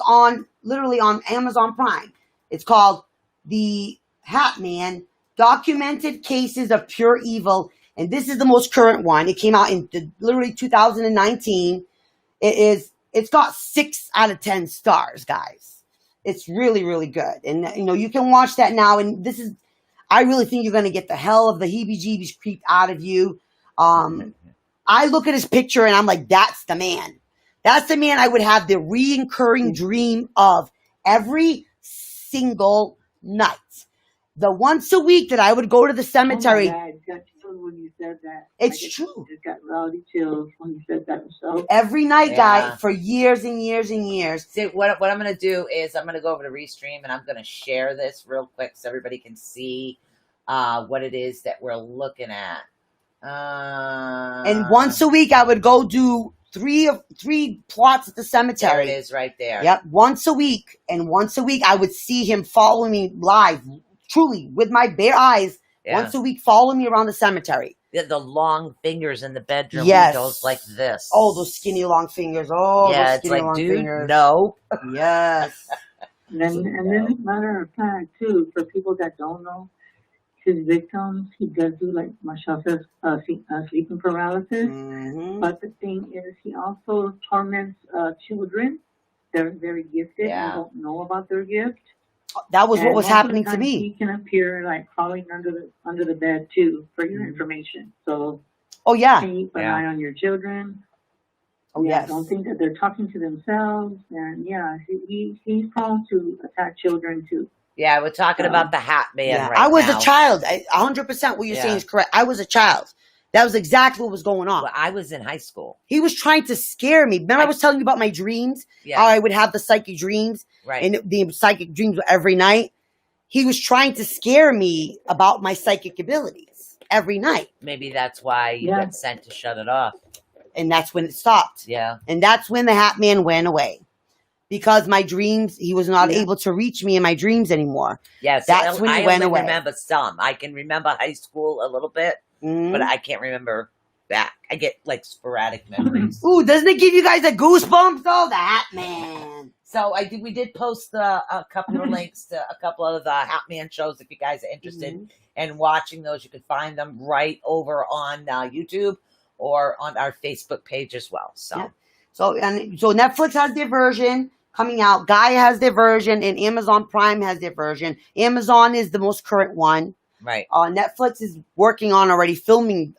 literally on Amazon Prime. It's called The Hat Man, Documented Cases of Pure Evil. And this is the most current one. It came out in literally 2019. It's got 6 out of 10 stars, guys. It's really, really good. And, you know, you can watch that now. And I really think you're going to get the hell of the heebie-jeebies creeped out of you. I look at his picture and I'm like, that's the man. That's the man I would have the reoccurring dream of every single night. The once a week that I would go to the cemetery. Oh my God, got chills when you said that. It's true. Just got rowdy chills when you said that. So every night, guys, for years and years and years. See, what I'm going to do is I'm going to go over to Restream and I'm going to share this real quick so everybody can see what it is that we're looking at. And once a week, I would go do three plots at the cemetery. There it is right there. Yep, once a week. And once a week, I would see him follow me live, truly, with my bare eyes. Yeah. Once a week, follow me around the cemetery. The long fingers in the bedroom. Yes. Windows like this. Oh, those skinny long fingers. Oh, yeah, those it's skinny like, long dude, fingers. no. Yes. And then, as a matter of fact, too, for people that don't know, his victims, he does do, like Michelle says, sleeping paralysis. Mm-hmm. But the thing is, he also torments children. They're very gifted and don't know about their gift. That was what was happening to me. He can appear like crawling under the bed too, for your information. So, keep an eye on your children. Oh yes. Don't think that they're talking to themselves, and he's prone to attack children too. Yeah, we're talking about the Hat Man right I was now. a child. 100% what you're saying is correct. I was a child. That was exactly what was going on. Well, I was in high school. He was trying to scare me. Remember I was telling you about my dreams? Yeah. How I would have the psychic dreams? Right. And the psychic dreams were every night. He was trying to scare me about my psychic abilities every night. Maybe that's why you got sent to shut it off. And that's when it stopped. Yeah. And that's when the Hat Man went away. Because my dreams, he was not able to reach me in my dreams anymore. Yes, that's when he went away. I remember some. I can remember high school a little bit, but I can't remember that. I get like sporadic memories. Ooh, doesn't it give you guys a goosebumps though? The Hat Man. So we did post a couple of links to a couple of the Hat Man shows if you guys are interested in watching those. You can find them right over on YouTube or on our Facebook page as well. So Netflix has their version coming out. Gaia has their version, and Amazon Prime has their version. Amazon is the most current one. Right. Netflix is working on already filming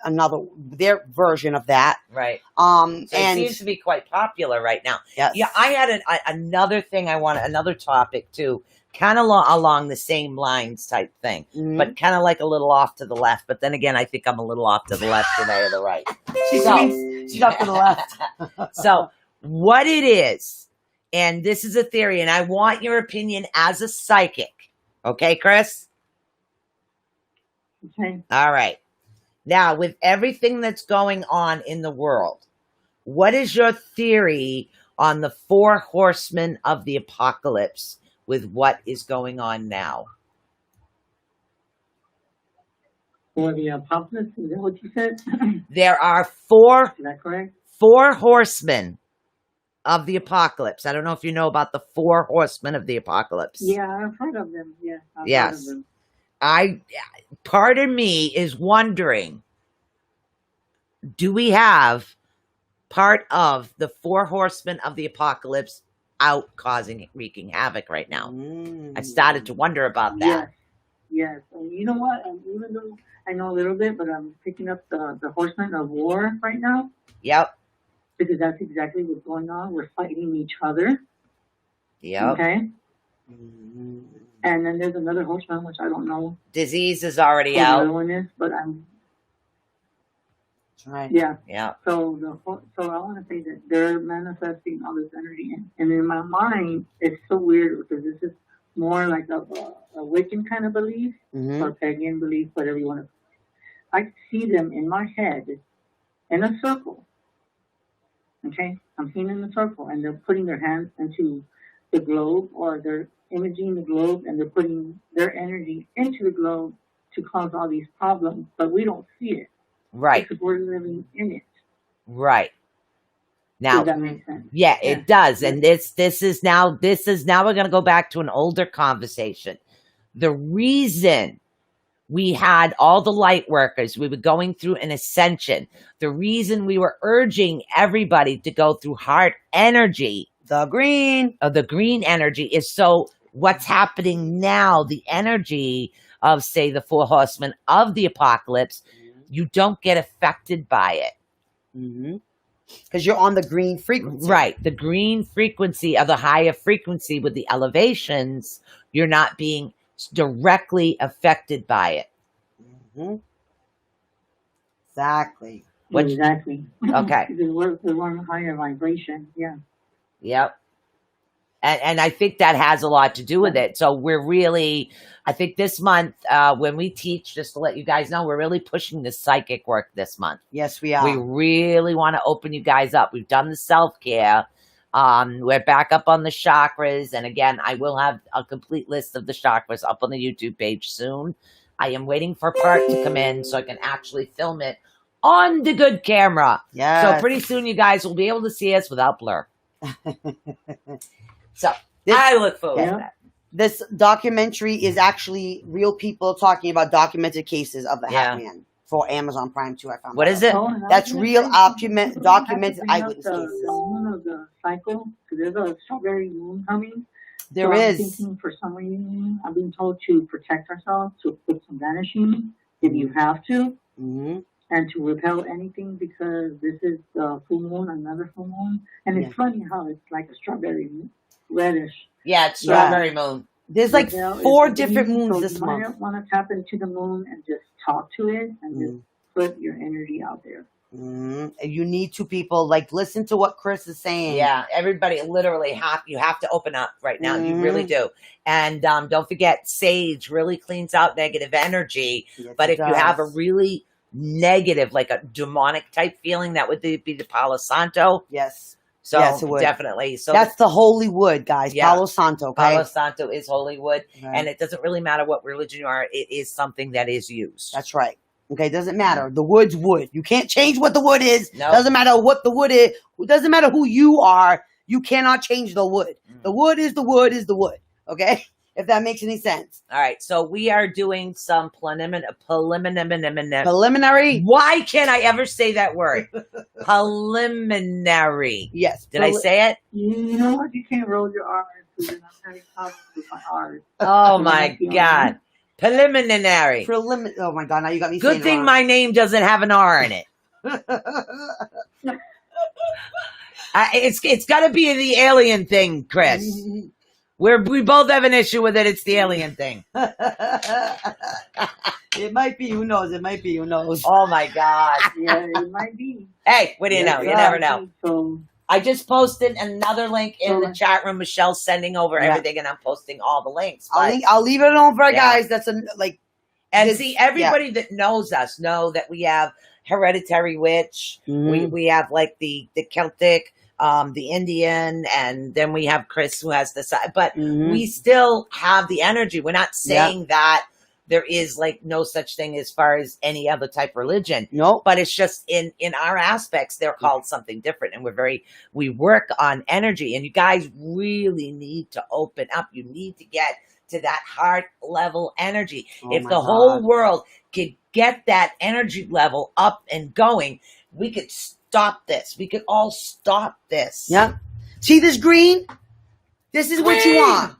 their version of that. Right. And it seems to be quite popular right now. Yes. Yeah, I had another thing another topic too, kind of along the same lines type thing, but kind of like a little off to the left. But then again, I think I'm a little off to the left today or the right. She's off to the left. So what it is, and this is a theory, and I want your opinion as a psychic. Okay, Chris? Okay. All right. Now, with everything that's going on in the world, what is your theory on the 4 horsemen of the apocalypse with what is going on now? For the apocalypse, is that what you said? There are 4. Is that correct? 4 horsemen of the apocalypse. I don't know if you know about the 4 horsemen of the apocalypse. Yeah, I've heard of them. Yeah, I've yes. heard of them. Part of me is wondering, do we have part of the 4 horsemen of the apocalypse out wreaking havoc right now? I started to wonder about that. Yes. And you know what? Even though I know a little bit, but I'm picking up the horsemen of war right now. Yep. Because that's exactly what's going on. We're fighting each other. Yep. Okay. And then there's another horseman, which I don't know. Disease is already what out. The other one is, but I'm. Right. Yeah. Yeah. So I want to say that they're manifesting all this energy, and in my mind, it's so weird because this is more like a Wiccan kind of belief or pagan belief, whatever you want to I see them in my head in a circle. Okay, I'm seeing in a circle, and they're putting their hands into the globe, or they're imaging the globe, and they're putting their energy into the globe to cause all these problems, but we don't see it. Right. Because we're living in it. Right. Now, Does that make sense? yeah, it does. And this is now we're going to go back to an older conversation. The reason we had all the light workers, we were going through an ascension. The reason we were urging everybody to go through heart energy, the green energy, is so what's happening now, the energy of, say, the 4 horsemen of the apocalypse, you don't get affected by it. Mm-hmm. Because you're on the green frequency. Right. The green frequency of the higher frequency with the elevations, you're not being directly affected by it. Mm-hmm. Exactly. Exactly. Okay. Because we're on a higher vibration. Yeah. Yep. And I think that has a lot to do with it. So we're really, I think this month, when we teach, just to let you guys know, we're really pushing the psychic work this month. Yes, we are. We really want to open you guys up. We've done the self-care. We're back up on the chakras. And again, I will have a complete list of the chakras up on the YouTube page soon. I am waiting for Part to come in so I can actually film it on the good camera. Yes. So pretty soon you guys will be able to see us without blur. So I look forward to that. This documentary is actually real people talking about documented cases of the Hat Man for Amazon Prime too. I found. What is it? That's real documented eyewitness cases. The moon of the cycle. There's a strawberry moon coming. There so is. I'm thinking for some reason, I've been told to protect ourselves, to put some vanishing if you have to, and to repel anything because this is the full moon, another full moon. And it's funny how it's like a strawberry reddish. Yeah, it's strawberry moon. There's like 4 different moons this month. You might want to tap into the moon and just talk to it and just put your energy out there. You need to, people, like, listen to what Chris is saying. Yeah, everybody literally you have to open up right now. You really do. And don't forget, sage really cleans out negative energy. Yes, but if does. you have a really negative, like a demonic type feeling, that would be the Palo Santo. Yes. So yes, it would. definitely. So that's the holy wood, guys. Yeah. Palo Santo. Okay? Palo Santo is holy wood. Right. And it doesn't really matter what religion you are. It is something that is used. That's right. Okay, it doesn't matter. The wood's wood. You can't change what the wood is. Nope. Doesn't matter what the wood is. It doesn't matter who you are. You cannot change the wood. The wood is the wood is the wood. Okay? If that makes any sense. All right. So we are doing some preliminary. Why can't I ever say that word? Preliminary. Yes. Did I say it? You know what? You can't roll your R's because I'm having problems with my R's. Oh, my God. Preliminary. Oh, my God. Now you got me Good saying thing wrong. my name doesn't have an R in it. It's got to be the alien thing, Chris. We both have an issue with it. It's the alien thing. It might be. Who knows? It might be. Who knows? Oh, my God. Yeah, it might be. Hey, what do you know? You never know. So, I just posted another link in the chat room. Michelle's sending over everything, and I'm posting all the links. I'll leave it alone for guys. That's see, everybody that knows us know that we have Hereditary Witch. We have like the Celtic, the Indian, and then we have Chris who has the side. But we still have the energy. We're not saying that there is like no such thing as far as any other type of religion. No, but it's just in our aspects, they're called something different. And we work on energy, and you guys really need to open up. You need to get to that heart level energy. If the whole world could get that energy level up and going, we could stop this. We could all stop this. Yeah. See this green? This is what you want.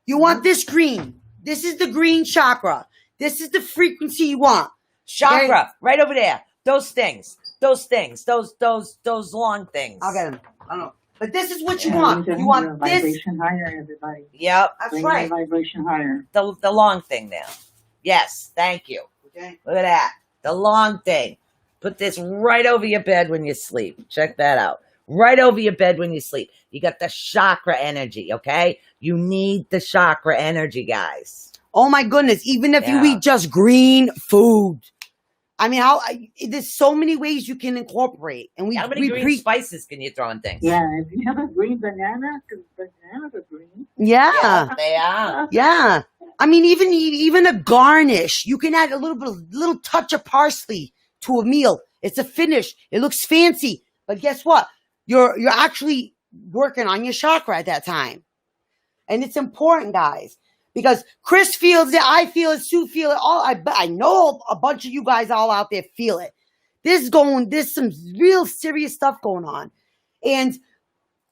You want this green. This is the green chakra. This is the frequency you want. Chakra, right over there. Those things. Those long things. I'll get them. I don't know. But this is what you want. You want this. Vibration higher, everybody. Yep. That's Bring right. the vibration higher. The long thing now. Yes, thank you. Okay. Look at that. The long thing. Put this right over your bed when you sleep. Check that out. Right over your bed when you sleep. You got the chakra energy, okay? You need the chakra energy, guys. Oh my goodness. Even if you eat just green food. I mean, there's so many ways you can incorporate, and How many green spices can you throw in things? Yeah, if you have a green banana, because bananas are green. Yeah, they are. Yeah, I mean, even a garnish. You can add a little touch of parsley to a meal. It's a finish. It looks fancy, but guess what? You're actually working on your chakra at that time, and it's important, guys. Because Chris feels it, I feel it, Sue feel it. I know a bunch of you guys all out there feel it. There's some real serious stuff going on, and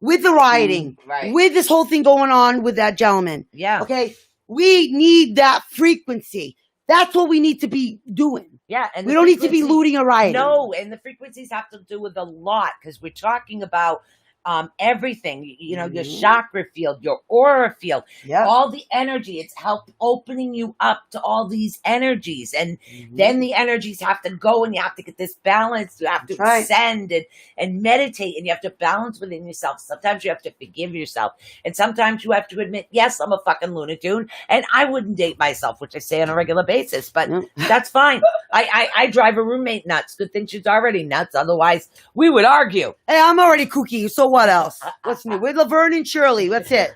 with the rioting, with this whole thing going on with that gentleman, okay, we need that frequency. That's what we need to be doing. Yeah, and we don't need to be looting or rioting. No, and the frequencies have to do with a lot because we're talking about everything, your chakra field, your aura field, all the energy. It's help opening you up to all these energies. And then the energies have to go and you have to get this balance. You have to ascend and meditate, and you have to balance within yourself. Sometimes you have to forgive yourself. And sometimes you have to admit, yes, I'm a fucking Looney Tune and I wouldn't date myself, which I say on a regular basis, but that's fine. I drive a roommate nuts. Good thing she's already nuts. Otherwise we would argue. Hey, I'm already kooky. So what else? What's new? With Laverne and Shirley. That's it.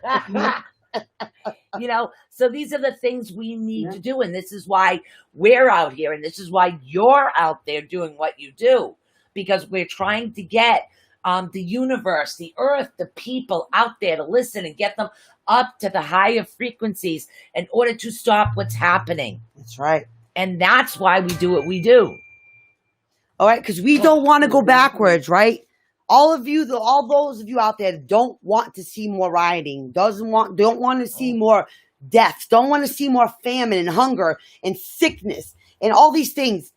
So these are the things we need to do. And this is why we're out here. And this is why you're out there doing what you do. Because we're trying to get the universe, the earth, the people out there to listen and get them up to the higher frequencies in order to stop what's happening. That's right. And that's why we do what we do. All right. Because we don't want to go backwards, right? All those of you out there don't want to see more rioting, don't want to see more deaths, don't want to see more famine and hunger and sickness and all these things.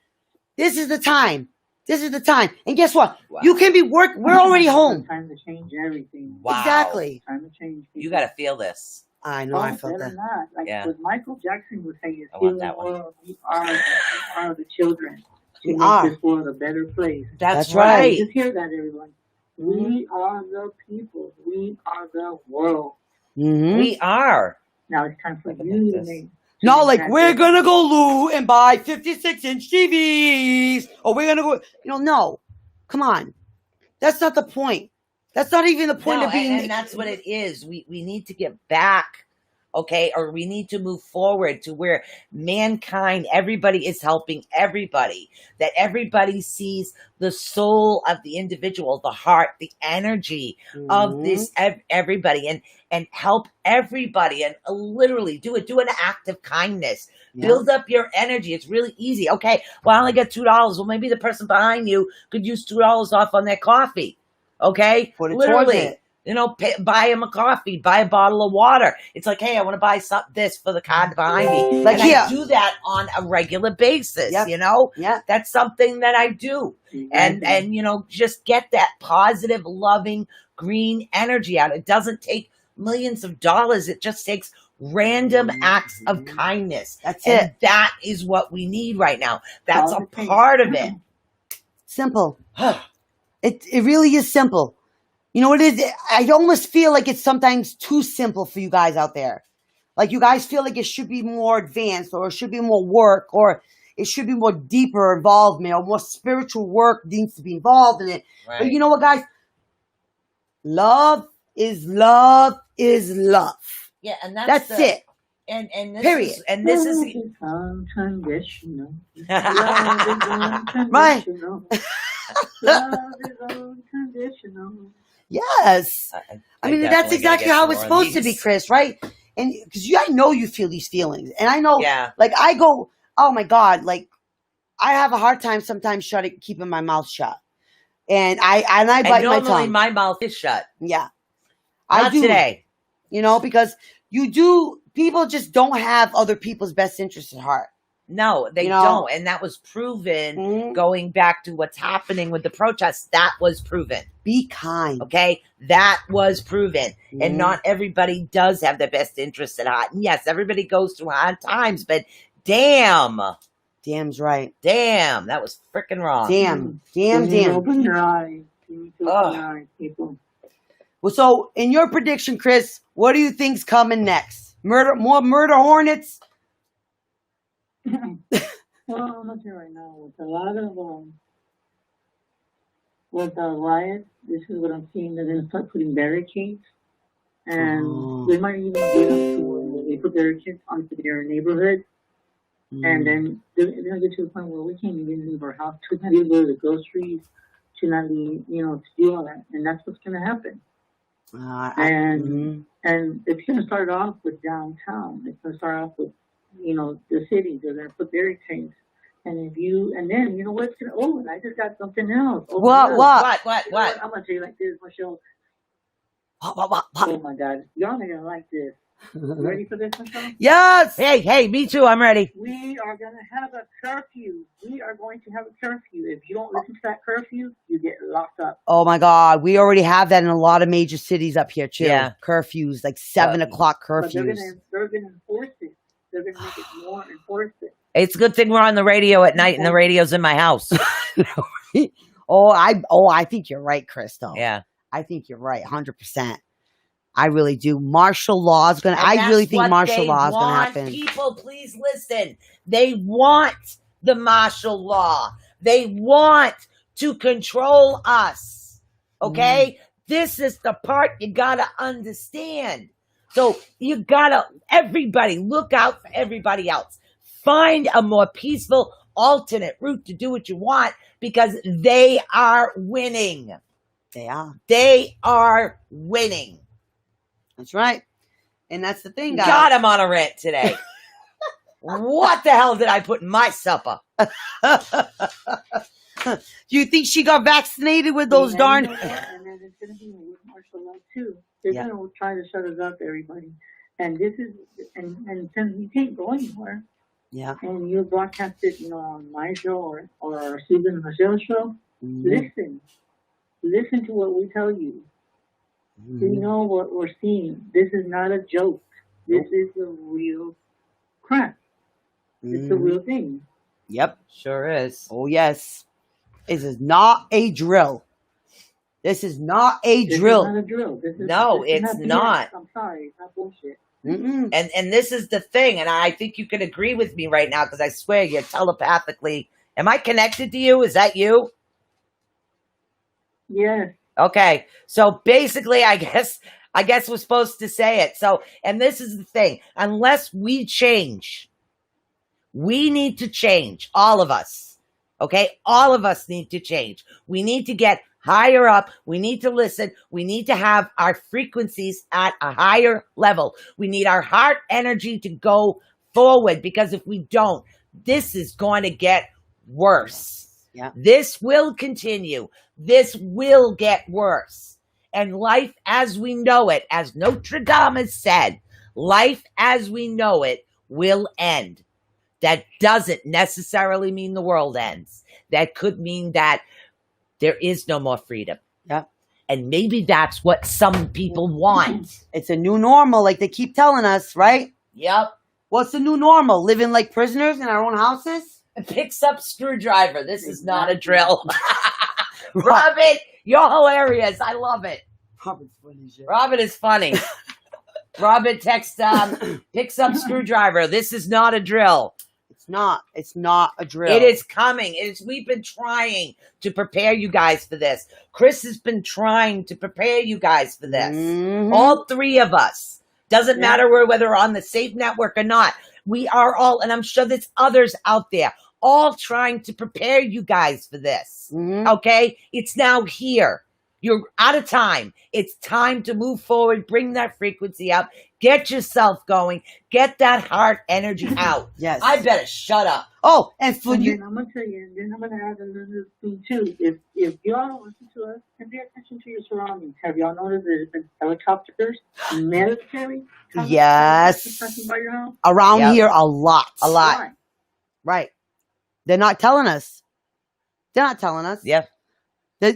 This is the time. This is the time. And guess what? Wow. You can be we're already home. Time to change everything. Wow. Exactly. Time to change people. You got to feel this. I know. I felt that. Not. Like what Michael Jackson was saying, I want that one. We are the children. To We make are. this world a better place. That's right. Just hear that, everyone. We are the people. We are the world. Mm-hmm. We are. Now it's time for you to make. No, like we're gonna go Lou and buy 56-inch TVs, or we're gonna go. No, come on. That's not the point. That's not even the point of being. And that's what it is. We need to get back. Okay, or we need to move forward to where mankind, everybody is helping everybody, that everybody sees the soul of the individual, the heart, the energy of this everybody, and help everybody, and literally do an act of kindness. Build up your energy. It's really easy. Okay, well, I only got $2. Well, maybe the person behind you could use $2 off on their coffee. Okay, Put it literally. towards it. Buy him a coffee, buy a bottle of water. It's like, hey, I want to buy this for the card behind me. Like, I do that on a regular basis, Yeah. That's something that I do. And just get that positive, loving, green energy out. It doesn't take millions of dollars. It just takes random acts of kindness. That's and it. That is what we need right now. That's a part of it. Simple. It really is simple. You know what it is? I almost feel like it's sometimes too simple for you guys out there. Like you guys feel like it should be more advanced, or it should be more work, or it should be more deeper involvement, or more spiritual work needs to be involved in it. Right. But you know what, guys? Love is love is love. Yeah, and that's it. And this Period. This is unconditional. Right. Love is unconditional. Yes. I mean, that's exactly how it's supposed to be, Chris, right? And because I know you feel these feelings. And I know, like, I go, oh my God, like, I have a hard time sometimes keeping my mouth shut. And I bite my tongue. Normally my mouth is shut. Yeah. Not today. Because people just don't have other people's best interests at heart. No, they don't. And that was proven going back to what's happening with the protests. That was proven. Be kind. Okay? That was proven. And not everybody does have their best interests at heart. And yes, everybody goes through hard times, but damn. Damn's right. Damn. That was freaking wrong. Damn. Open your eyes. Open your eyes, people. Well, so in your prediction, Chris, what do you think's coming next? More murder hornets? Well, I'm not sure right now. With a lot of with the riots, this is what I'm seeing. They're gonna start putting barricades, and they might even get up to where they put barricades onto their neighborhood, and then they're gonna get to the point where we can't even leave our house, to not even go to the groceries, to not be, to do all that, and that's what's gonna happen. And it's gonna start off with downtown. It's gonna start off with, the cities. They're gonna put barricades. And then you know what's gonna? Oh, and I just got something else. Oh, What? I'm gonna tell you like this, Michelle. What? Oh my God, y'all are gonna like this. You ready for this, Michelle? Yes. Hey, me too. I'm ready. We are gonna have a curfew. We are going to have a curfew. If you don't listen to that curfew, you get locked up. Oh my God, we already have that in a lot of major cities up here too. Yeah. Curfews, like 7 o'clock curfews. But they're gonna enforce it. They're gonna make it more enforced. It's a good thing we're on the radio at night and the radio's in my house. I think you're right, Crystal. Yeah. I think you're right, 100%. I really do. Martial law is gonna. I really think martial law is gonna happen. People, please listen. They want the martial law. They want to control us. Okay, this is the part you gotta understand. So you gotta, everybody, look out for everybody else. Find a more peaceful, alternate route to do what you want, because they are winning. They are. They are winning. That's right. And that's the thing, guys. God, I'm on a rant today. What the hell did I put in my supper? Do you think she got vaccinated with those darn... And then it's going to be with martial law too. They're going to try to shut us up, everybody. And this is, and since we can't go anywhere, and you broadcast it, on my show or Susan Michelle's show, listen to what we tell you. You know what we're seeing. This is not a joke. This is the real crap. It's the real thing. Yep. Sure is. Oh, yes. This is not a drill. This is not a drill. This is not a drill. It's not. I'm sorry. It's not bullshit. And this is the thing, and I think you can agree with me right now, because I swear you're telepathically. Am I connected to you? Is that you? Yes. Okay, so basically, I guess we're supposed to say it. So, and this is the thing: unless we change, we need to change, all of us. Okay, all of us need to change. We need to get higher up. We need to listen. We need to have our frequencies at a higher level. We need our heart energy to go forward, because if we don't, this is going to get worse. Yeah. This will continue. This will get worse. And life as we know it, as Notre Dame has said, life as we know it will end. That doesn't necessarily mean the world ends. That could mean that there is no more freedom. Yeah. And maybe that's what some people want. It's a new normal, like they keep telling us, right? Yep. What's the new normal? Living like prisoners in our own houses? Picks up screwdriver. This is not a drill. Robin, you're hilarious. I love it. Robin's funny shit. Robin is funny. Robin texts, picks up screwdriver. This is not a drill. It's not a drill. It is coming. We've been trying to prepare you guys for this. Chris has been trying to prepare you guys for this. All three of us. Doesn't matter whether we're on the Safe Network or not. We are all, and I'm sure there's others out there, all trying to prepare you guys for this. Okay? It's now here. You're out of time. It's time to move forward. Bring that frequency up. Get yourself going. Get that heart energy out. Yes. I better shut up. Oh, and for you. I'm going to tell you, and then I'm going to add another thing too. If y'all don't listen to us, and pay attention to your surroundings. Have y'all noticed there's been helicopters, military? Yes. Passing by your house? Around here, a lot. A lot. Why? Right. They're not telling us. Yeah.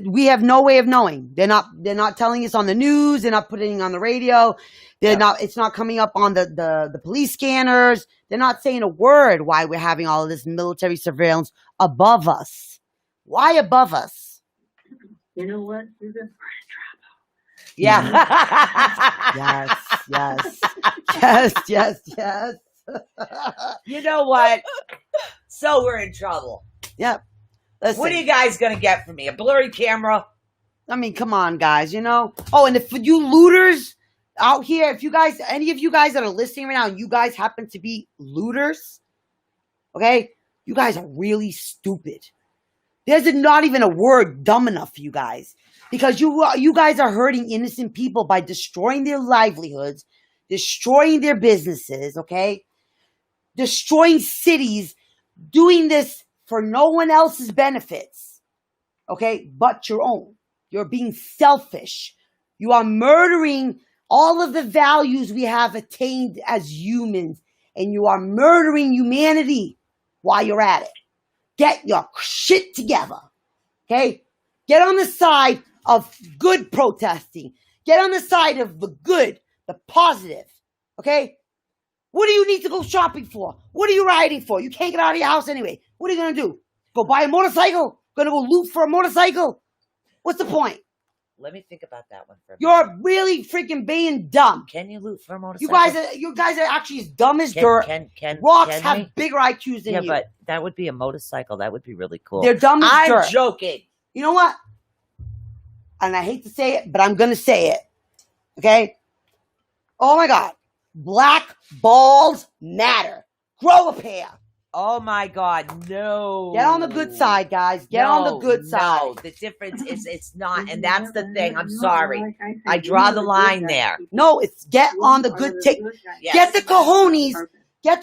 We have no way of knowing. They're not telling us on the news. They're not putting it on the radio. It's not coming up on the police scanners. They're not saying a word why we're having all of this military surveillance above us. Why above us? You know what? You're the Yeah. Yes. You know what? So we're in trouble. Yep. Listen, What are you guys going to get from me? A blurry camera? I mean, come on, guys, you know? Oh, and if you looters out here, if you guys, any of you guys that are listening right now, and you guys happen to be looters, okay? You guys are really stupid. There's not even a word dumb enough for you guys. Because you guys are hurting innocent people by destroying their livelihoods, destroying their businesses, okay? Destroying cities, doing this for no one else's benefits, okay, but your own. You're being selfish. You are murdering all of the values we have attained as humans, and you are murdering humanity while you're at it. Get your shit together, okay? Get on the side of good protesting. Get on the side of the good, the positive, okay? What do you need to go shopping for? What are you riding for? You can't get out of your house anyway. What are you going to do? Go buy a motorcycle? Going to go loot for a motorcycle? What's the point? Let me think about that one for a minute. You're really freaking being dumb. Can you loot for a motorcycle? You guys are actually as dumb as dirt. Rocks have bigger IQs than you. Yeah, but that would be a motorcycle. That would be really cool. They're dumb as dirt. I'm joking. You know what? And I hate to say it, but I'm going to say it. Okay? Oh my God. Black balls matter. Grow a pair. Oh my God, no. Get on the good side, guys. Get on the good side. No, the difference is it's not, and that's the thing. I'm sorry. I draw the line there. No, it's get on the good take. Yes. Get the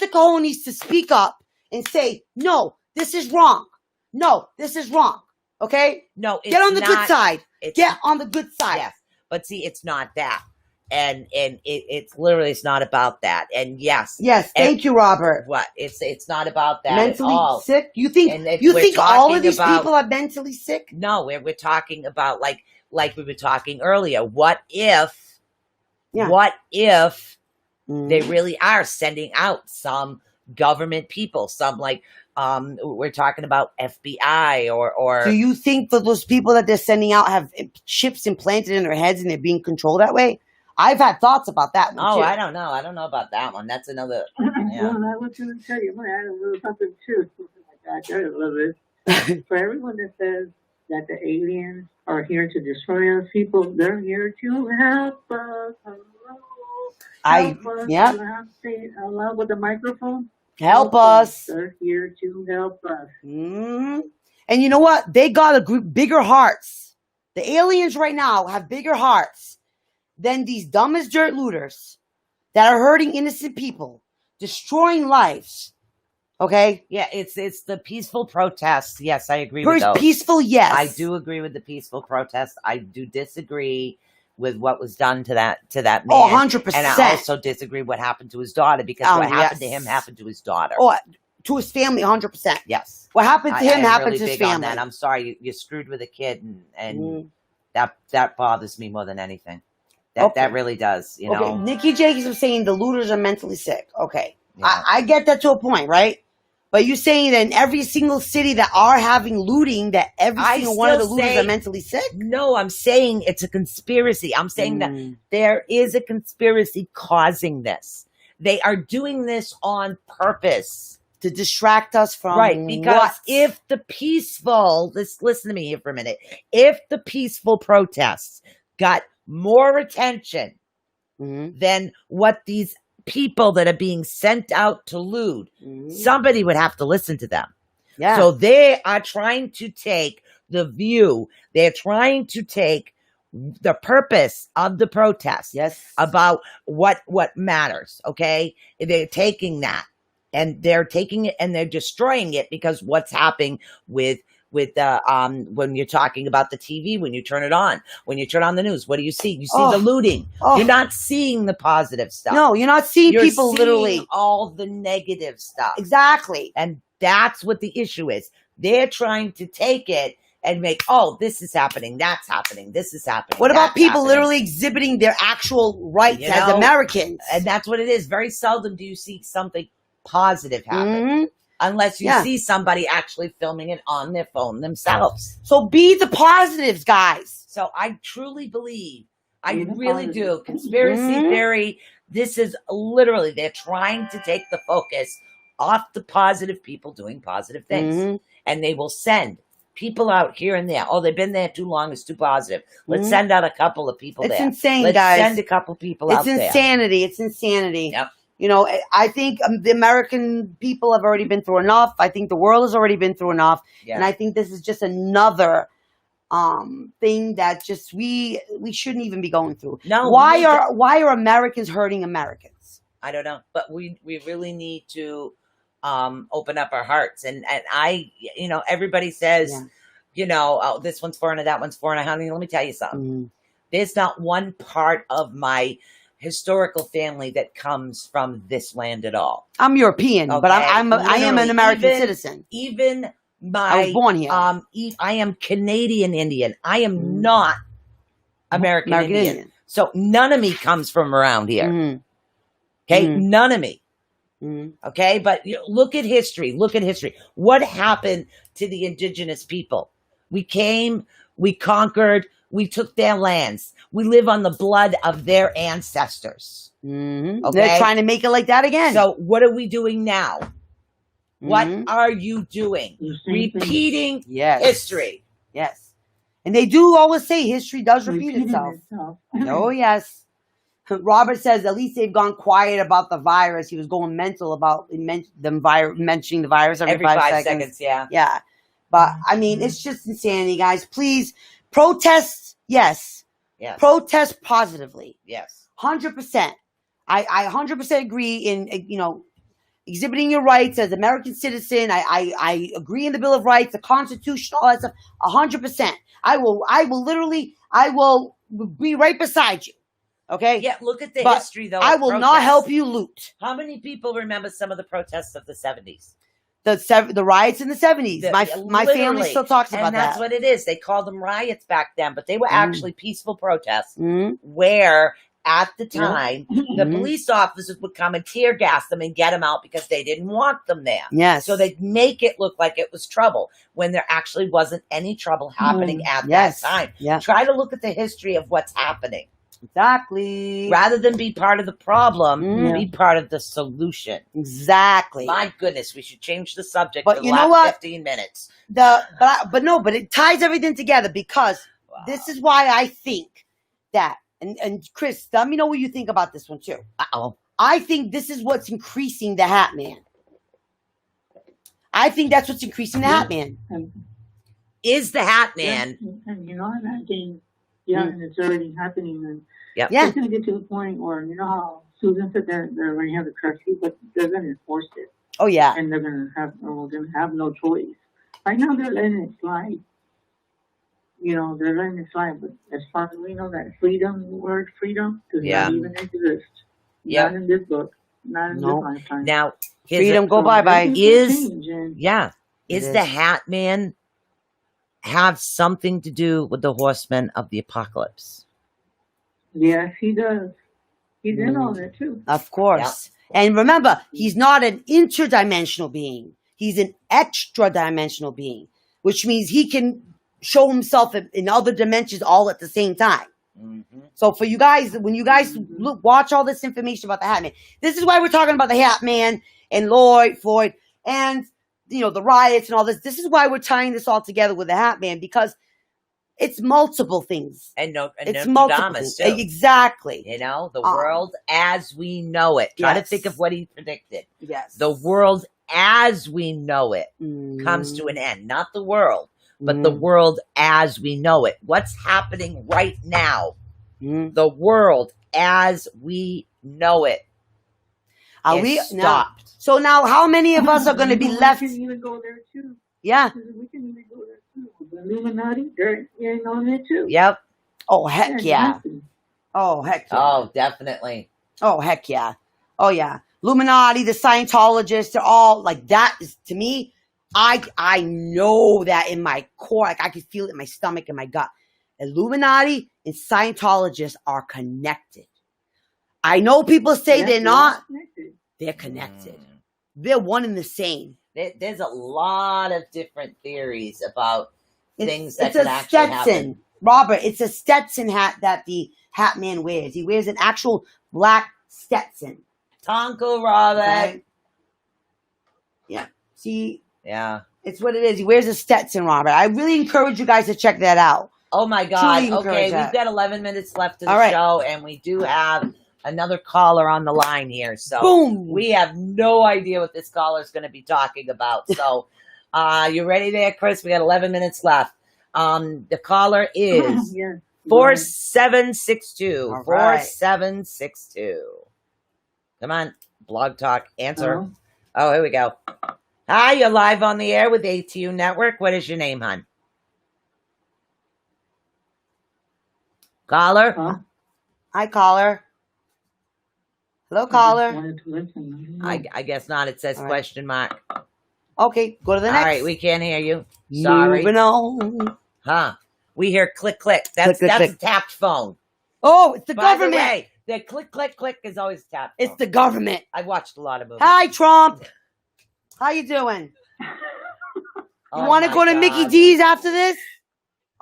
cojones to speak up and say, no, this is wrong. No, this is wrong. Okay? No, it's get on the not, good side. Get on the good side. Yes. But see, it's not that. And it's literally, it's not about that. And yes. Thank you, Robert. What? It's not about that mentally at all. Sick? You think all of these people are mentally sick? No, we're talking about like we were talking earlier. What if they really are sending out some government people, some we're talking about FBI or do you think that those people that they're sending out have chips implanted in their heads and they're being controlled that way? I've had thoughts about that one, too. I don't know. I don't know about that one. That's another. Yeah. Well, I was going to tell you, I had a little something too. I love it. For everyone that says that the aliens are here to destroy us, people, they're here to help us. Help us. Yeah. You have to say it out loud with the microphone. Help us. They're here to help us. Mm-hmm. And you know what? They got a group bigger hearts. The aliens right now have bigger hearts than these dumb as dirt looters that are hurting innocent people, destroying lives. Okay? Yeah, it's the peaceful protests. Yes, I agree with those. Peaceful, yes. I do agree with the peaceful protests. I do disagree with what was done to that man. Oh, 100%. And I also disagree what happened to his daughter, because what happened to him happened to his daughter. Oh, to his family, 100%. Yes. What happened to him happened really to his big on family. that. I'm sorry, you screwed with a kid, and that bothers me more than anything. That really does, you know. Okay, Nikki Jacobs was saying the looters are mentally sick. Okay. Yeah. I get that to a point, right? But you're saying that in every single city that are having looting, that every single one of the looters are mentally sick? No, I'm saying it's a conspiracy. I'm saying that there is a conspiracy causing this. They are doing this on purpose. To distract us from because if the peaceful, listen to me here for a minute. If the peaceful protests got more attention than what these people that are being sent out to loot, somebody would have to listen to them. Yeah. So they are trying to take the view. They're trying to take the purpose of the protest. Yes. About what matters. Okay. They're taking that and they're taking it and they're destroying it, because what's happening with when you're talking about the TV, when you turn it on, when you turn on the news, what do you see? You see the looting. You're not seeing the positive stuff. No, you're not seeing people seeing literally all the negative stuff. Exactly. And that's what the issue is. They're trying to take it and make, this is happening, that's happening, this is happening. What about people literally exhibiting their actual rights as Americans? And that's what it is. Very seldom do you see something positive happen. Unless you see somebody actually filming it on their phone themselves. So be the positives, guys. So I truly believe, I really do. Conspiracy theory, this is literally, they're trying to take the focus off the positive people doing positive things. Mm-hmm. And they will send people out here and there. Oh, they've been there too long. It's too positive. Let's Mhm. send out a couple of people It's there. insane, Let's guys. send a couple people out It's insanity. It's insanity. there. Yep. You know, I think the American people have already been through enough. I think the world has already been through enough. Yeah. And I think this is just another thing that just we shouldn't even be going through. No. Why are Americans hurting Americans? I don't know. But we really need to open up our hearts. And I, you know, everybody says, Yeah. you know, oh, this one's foreigner, that one's foreigner. Honey, let me tell you something. Mm-hmm. There's not one part of my historical family that comes from this land at all. I'm European, but I am an American citizen. Even my, I was born here. I am Canadian Indian. I am not American Indian. So none of me comes from around here. Mm-hmm. Okay, Mhm. none of me. Mm-hmm. Okay, but you know, look at history. Look at history. What happened to the indigenous people? We came, we conquered, we took their lands. We live on the blood of their ancestors. Mm-hmm. Okay? They're trying to make it like that again. So what are we doing now? What Mhm. are you doing? Repeating Yes. history. Yes. And they do always say history does repeat itself. Oh, yes. Robert says at least they've gone quiet about the virus. He was going mental about mentioning the virus every 5 seconds. Yeah. Yeah. But, I mean, it's just insanity, guys. Please, protest, yes. Yes. Protest positively. Yes. 100%. I 100% agree in, you know, exhibiting your rights as American citizen. I agree in the Bill of Rights, the Constitution, all that stuff. 100%. I will be right beside you. Okay? Yeah, look at the But history, though. I of will not protests. help you loot. How many people remember some of the protests of the 70s? The riots in the 70s. My family Literally. still talks about and that's that. what it is. They called them riots back then, but they were actually peaceful protests Mm-hmm. where at the time the Mhm. police officers would come and tear gas them and get them out because they didn't want them there. Yes. So they'd make it look like it was trouble when there actually wasn't any trouble happening at Yes. that time. Yeah. Try to look at the history of what's happening. Exactly. Rather than be part of the problem, Mhm. be part of the solution. Exactly. My goodness, we should change the subject But for the you know last what? 15 minutes. But it ties everything together because this is why I think that, and Chris, let me know what you think about this one too. Uh-oh. I think this is what's increasing the Hat Man. I think that's what's increasing the Hat Man. Is the Hat Man? And you know, and I think, yeah, and it's already happening. And Yep. Yeah. it's going to get to the point where, you know how Susan said they're going to have a curfew, but they're going to enforce it. Oh yeah. And they're going to have no choice. Right now they're letting it slide. You know, they're letting it slide. But as far as we know, that word freedom does Yeah. not even exist. Yep. Not in this book. Not in Nope. this lifetime. Now, here's Freedom, a- go bye-bye. Is It is is. the Hat Man have something to do with the Horsemen of the Apocalypse? Yes, he does. He's in on it too. Of course. And remember, he's not an interdimensional being. He's an extra-dimensional being, which means he can show himself in other dimensions all at the same time. Mm-hmm. So for you guys, when you guys watch all this information about the Hat Man, this is why we're talking about the Hat Man and Floyd, and you know the riots and all this. This is why we're tying this all together with the Hat Man, because it's multiple things. And It's Nostradamus, multiple things. too. Exactly. You know, the world as we know it. Try to Yes. think of what he predicted. Yes. The world as we know it Mm. comes to an end. Not the world, but the world as we know it. What's happening right now? Mm. The world as we know it Are is we stopped. So now, how many of us are going to be left? We can even go there too. Yeah. We can even go there too. The Illuminati, they're in on it too. Yep. Oh heck yeah. Exactly. Oh heck yeah. Oh, definitely. Oh heck yeah. Oh yeah. Illuminati, the Scientologists, they're all like that. Is to me, I know that in my core, like I can feel it in my stomach and my gut. Illuminati and Scientologists are connected. I know people say they're not. They're connected. They're one and the same. There's a lot of different theories about things that It's could a actually Stetson, happen. Robert. It's a Stetson hat that the Hat Man wears. He wears an actual black Stetson. Tonka Robert. Okay? Yeah. See, Yeah. it's what it is. He wears a Stetson, Robert. I really encourage you guys to check that out. Oh my God. Truly Okay, encourage that. we've got 11 minutes left of All the right. show, and we do have another caller on the line here. So Boom. we have no idea what this caller is going to be talking about. So you ready there, Chris? We got 11 minutes left. The caller is Yeah. 4762. All right. 4762. Come on, Blog Talk, answer. Hello? Oh, here we go. Hi, you're live on the air with ATU Network. What is your name, hon? Caller? Huh? Hi, caller. Hello, caller. Wanted to listen. I guess not. It says All right. question mark. Okay, go to the All next. right, we can't hear you. Sorry. Moving on. Huh. We hear click, click. That's Click, click, that's click. a tapped phone. Oh, it's the By government. the way, the click, click, click is always tapped. It's phone. the government. I've watched a lot of movies. Hi, Trump. How you doing? Oh You want to my go to God. Mickey D's after this?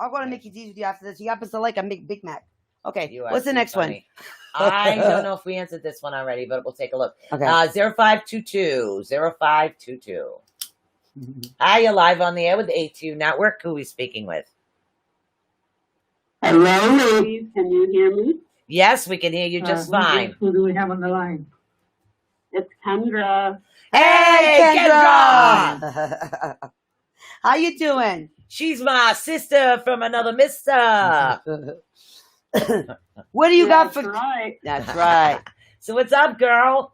I'll go to Mickey D's with you after this. He happens to like a Big Mac. Okay, You are what's the too next funny. I don't know if we answered this one already, but we'll take a look. one? Okay. 0522. 0522. Hi, you're live on the air with the ATU Network. Who are we speaking with? Hello, ladies. Can you hear me? Yes, we can hear you just fine. Who do we have on the line? It's Kendra. Hey, Kendra! How you doing? She's my sister from another mister. What do you got for? Right. That's right. So what's up, girl?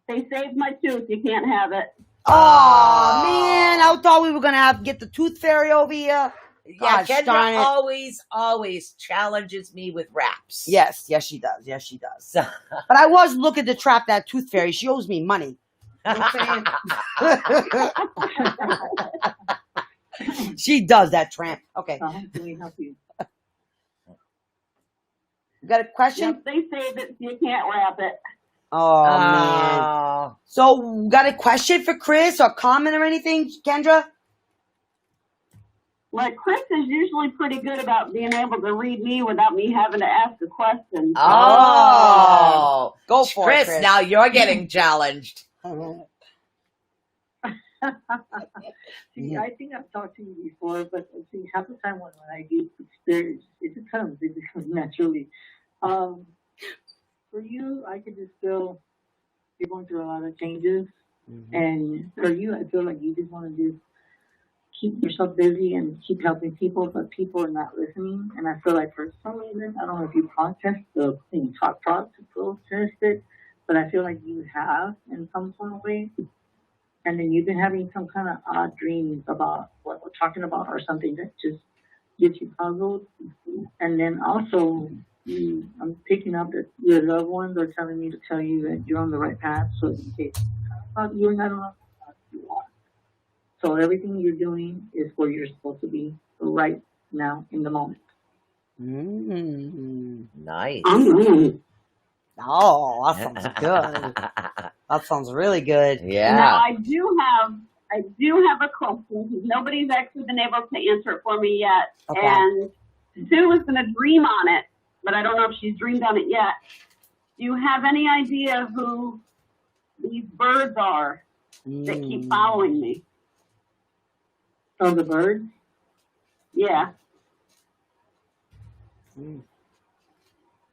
They saved my tooth. You can't have it. Oh man, I thought we were gonna have to get the tooth fairy over here. Yeah, Gosh, darn Kendra it. always challenges me with raps. Yes, she does. Yes, she does. So, But I was looking to trap that tooth fairy. She owes me money. You know what I'm saying? She does that tramp. Okay, How can we help you? you got a question? Yep, they saved it. So you can't wrap it. Oh man. So, got a question for Chris or comment or anything, Kendra? Well, Chris is usually pretty good about being able to read me without me having to ask a question. Oh, Go for Chris, it, Chris. now you're getting challenged. See, I think I've talked to you before, but see, half the time when I do experience, it becomes naturally. For you, I could just feel you're going through a lot of changes, and for you, I feel like you just want to just keep yourself busy and keep helping people, but people are not listening. And I feel like for some reason, I don't know if you protest the thing, talk to protest it, but I feel like you have in some sort of way. And then you've been having some kind of odd dreams about what we're talking about or something that just gets you puzzled. And then also, I'm picking up that your loved ones are telling me to tell you that you're on the right path. So in case you're not on the path, you are. So everything you're doing is where you're supposed to be right now in the moment. Nice. Oh, that sounds good. That sounds really good. Now Yeah. I do have a question. Nobody's actually been able to answer it for me yet. Okay. And Sue is going to dream on it, but I don't know if she's dreamed on it yet. Do you have any idea who these birds are that keep following me? Oh, the birds? Yeah.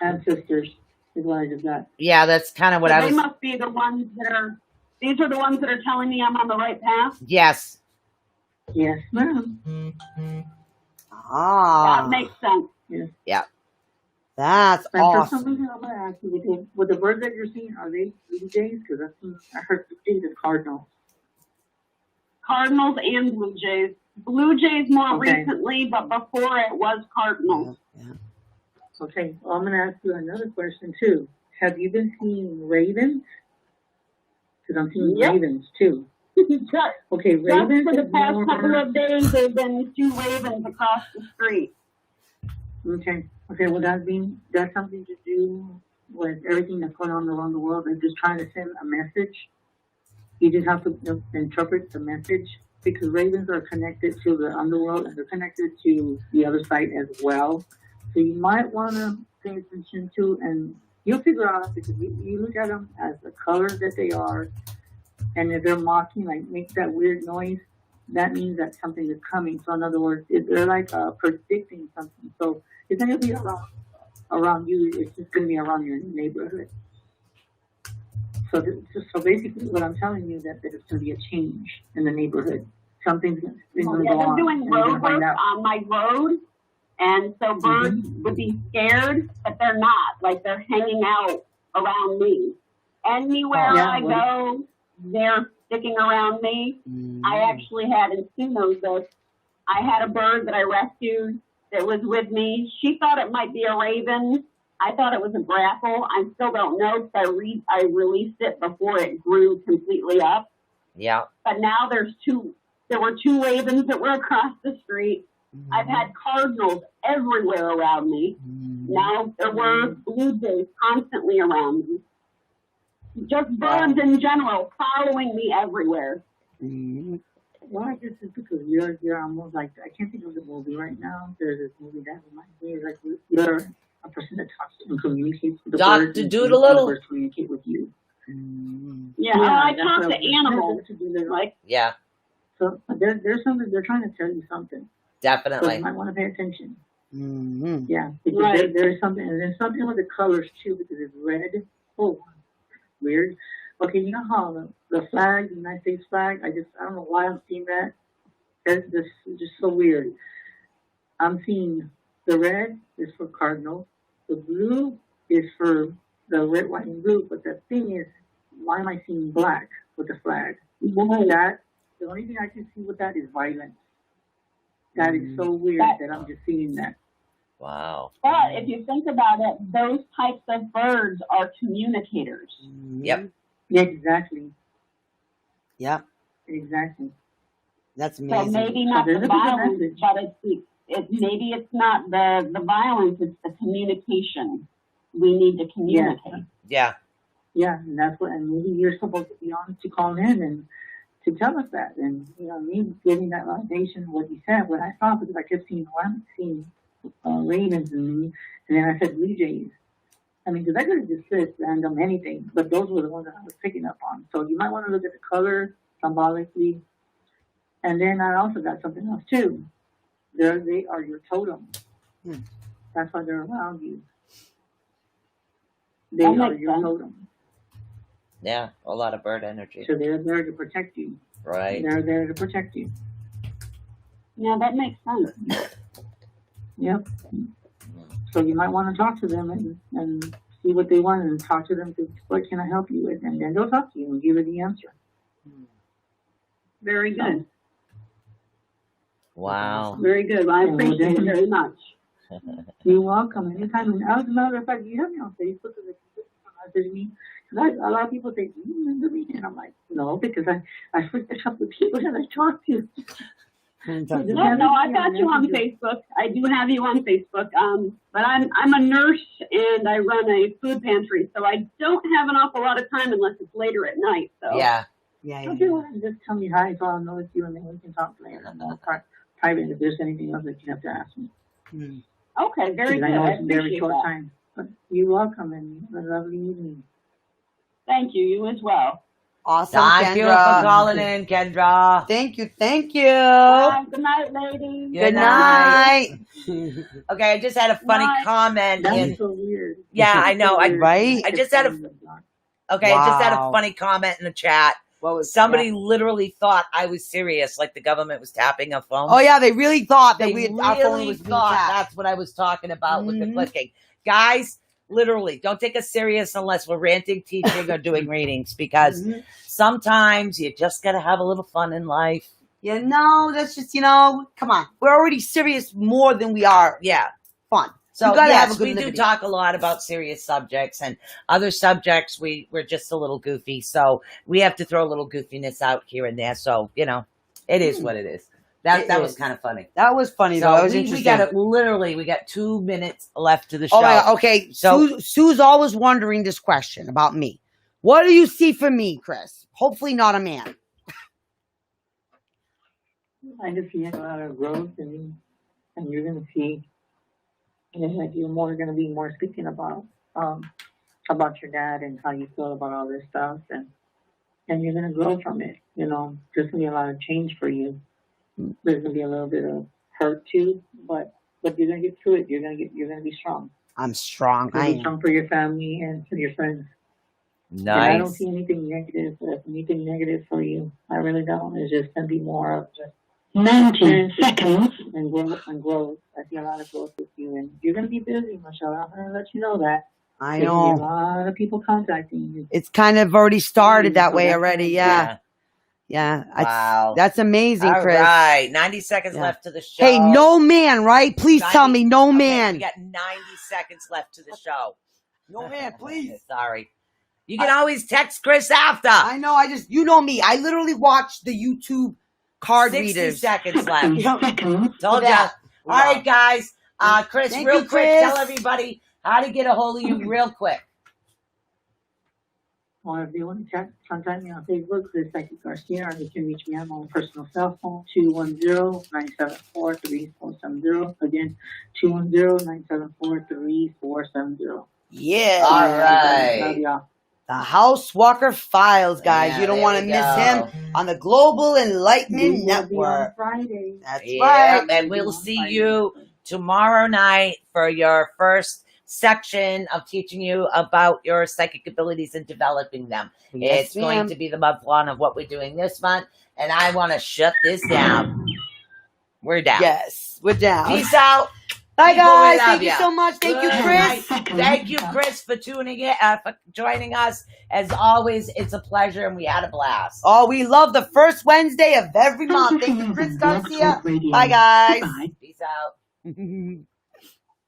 Ancestors is what I just got. Yeah, that's kind of what So I they was. must be the ones that are, these are the ones that are telling me I'm on the right path? Yes. Yes, ma'am. Ah, That makes sense. that's And for some awesome. reason, I'm going to ask you, with the birds that you're seeing, are they blue jays? Because I heard the jays are cardinals. Cardinals and Blue Jays. Blue Jays more Okay. recently, but before it was Cardinals. Okay, well, I'm going to ask you another question, too. Have you been seeing ravens? Because I'm seeing Yep. ravens, too. Okay, Just ravens for the is past more- couple of days, there have been 2 ravens across the street. Okay. Okay. Well, that's something to do with everything that's going on around the world. They're just trying to send a message. You just have to interpret the message because ravens are connected to the underworld and they're connected to the other side as well. So you might want to pay attention to, and you'll figure out because you look at them as the color that they are. And if they're mocking, like make that weird noise, that means that something is coming. So in other words, they're like predicting something. So it's going to be around you. It's just going to be around your neighborhood. So basically, what I'm telling you that there's going to be a change in the neighborhood. Something's going to go on. They're doing road work on my road, and so birds would be scared, but they're not. Like they're hanging out around me. Anywhere I go, they're sticking around me. I actually had, and Sue knows this, I had a bird that I rescued that was with me. She thought it might be a raven. I thought it was a grackle. I still don't know because I released it before it grew completely up. Yeah. But now there were two ravens that were across the street. I've had cardinals everywhere around me. Now there were blue jays constantly around me. Just birds in general following me everywhere. Well, I guess it's because you're almost like, I can't think of the movie right now. There's this movie that reminds me, like you're a person that talks and communicates with the birds. Dr. Doodle-Little. Birds communicate with you. Yeah, I talk to animals. Like, yeah. So there's something, they're trying to tell you something. Definitely. So you might want to pay attention. Yeah, because there's something, and there's something with the colors too, because it's red. Oh, weird. Okay, you know how the flag, the United States flag, I don't know why I'm seeing that. That's just so weird. I'm seeing the red is for cardinal, the blue is for the red, white, and blue, but the thing is, why am I seeing black with the flag? That, the only thing I can see with that is violence. That is so weird that I'm just seeing that. Wow. But if you think about it, those types of birds are communicators. Yep. Yeah, exactly. Yeah. Exactly. That's amazing. So maybe not the violence, but maybe it's not the violence, it's the communication. We need to communicate. Yeah. Yeah, and that's what, and maybe you're supposed to be on to call in and to tell us that. And, you know, me giving that validation, what you said, what I saw, because I kept seeing ravens and then I said blue jays. I mean, because I could have just said random anything, but those were the ones that I was picking up on. So you might want to look at the color symbolically. And then I also got something else too. They are your totem. That's why they're around you. They are your totem. Yeah, a lot of bird energy. So they're there to protect you. Right. They're there to protect you. Yeah, that makes sense. Yep. So you might want to talk to them and see what they want and talk to them to what can I help you with, and then they'll talk to you and give you the answer. Very good. Wow. Very good. I appreciate it very much. You're welcome. Anytime. And as a matter of fact, you have me on Facebook because message me. Because a lot of people say, do you remember me? And I'm like, no, because I forget a couple of people that I talk to. No, I got you on Facebook. I do have you on Facebook. But I'm a nurse and I run a food pantry, so I don't have an awful lot of time unless it's later at night. So yeah. If you want to just tell me hi, so I'll know it's you, and then we can talk later. I'm more private if there's anything else that you have to ask me. Okay, very good. I know I it's a very appreciate short that. time. But you're welcome, and have a lovely evening. Thank you. You as well. Awesome, Thank you for Kendra. calling in, Kendra. Thank you. Thank you. Bye. Good night, ladies. Good night. Okay, I just had a funny comment. That's so weird. Yeah, I know. Right? I just had I just had a funny comment in the chat. Somebody literally thought I was serious, like the government was tapping a phone. Oh yeah, they really thought that our phone really was being thought tapped. that's what I was talking about with the clicking. Guys, literally, don't take us serious unless we're ranting, teaching, or doing readings, because sometimes you just got to have a little fun in life. You know, that's just, come on. We're already serious more than we are fun. So you gotta yes, have a good we liberty. do talk a lot about serious subjects, and other subjects we're just a little goofy. So we have to throw a little goofiness out here and there. So, it is what it is. That was kind of funny. That was funny, So though. That was we interesting. we got 2 minutes left to the show. Oh, my God. Okay. So Sue's always wondering this question about me. What do you see for me, Chris? Hopefully not a man. I just see a lot of growth, and you're going to see, like you're going to be more speaking about your dad and how you feel about all this stuff, and and you're going to grow from it. You know, there's going to be a lot of change for you. There's going to be a little bit of hurt too, but you're going to get through it. You're going to be strong. I'm strong. You're going to be strong for your family and for your friends. Nice. And I don't see anything negative for you. I really don't. It's just going to be more of just 90 seconds. and growth. I see a lot of growth with you, and you're going to be busy, Michelle. I'm going to let you know that. I There's gonna be know. a lot of people contacting you. It's kind of already started that So way that's already. Yeah. Yeah. Wow. That's amazing, All Chris. right. 90 seconds Yeah. left to the show. Hey, no man, right? Please tell 90 me no okay, man. We got 90 seconds left to the show. No man, please. Sorry. You can always text Chris after. I know. You know me. I literally watch the YouTube card 60 readers. seconds left. Seconds. Told ya. that. All right, guys. Chris, Thank real you, quick, Chris. tell everybody how to get a hold of you real quick. Or if you want to chat, contact me on Facebook, Chris Psychic Garcia, or you can reach me on my own personal cell phone, 210-974-3470. Again, 210-974-3470. Yeah. All right. Love y'all. The House Walker Files, guys. Yeah, you don't there want to we miss go. him on the Global Enlightenment We will be on Network. Friday. That's Yeah, right. and we'll see you tomorrow night for your first section of teaching you about your psychic abilities and developing them. Yes, It's going ma'am. to be the month one of what we're doing this month, and I want to shut this down. We're down. Yes, we're down. Peace out. Bye, People, we guys. love Thank you ya. so much. Thank you, Good Chris. night. Thank you, Chris, for tuning in, for joining us. As always, it's a pleasure, and we had a blast. Oh, we love the first Wednesday of every month. Thank you, Chris Garcia. Bye, guys. Goodbye. Peace out.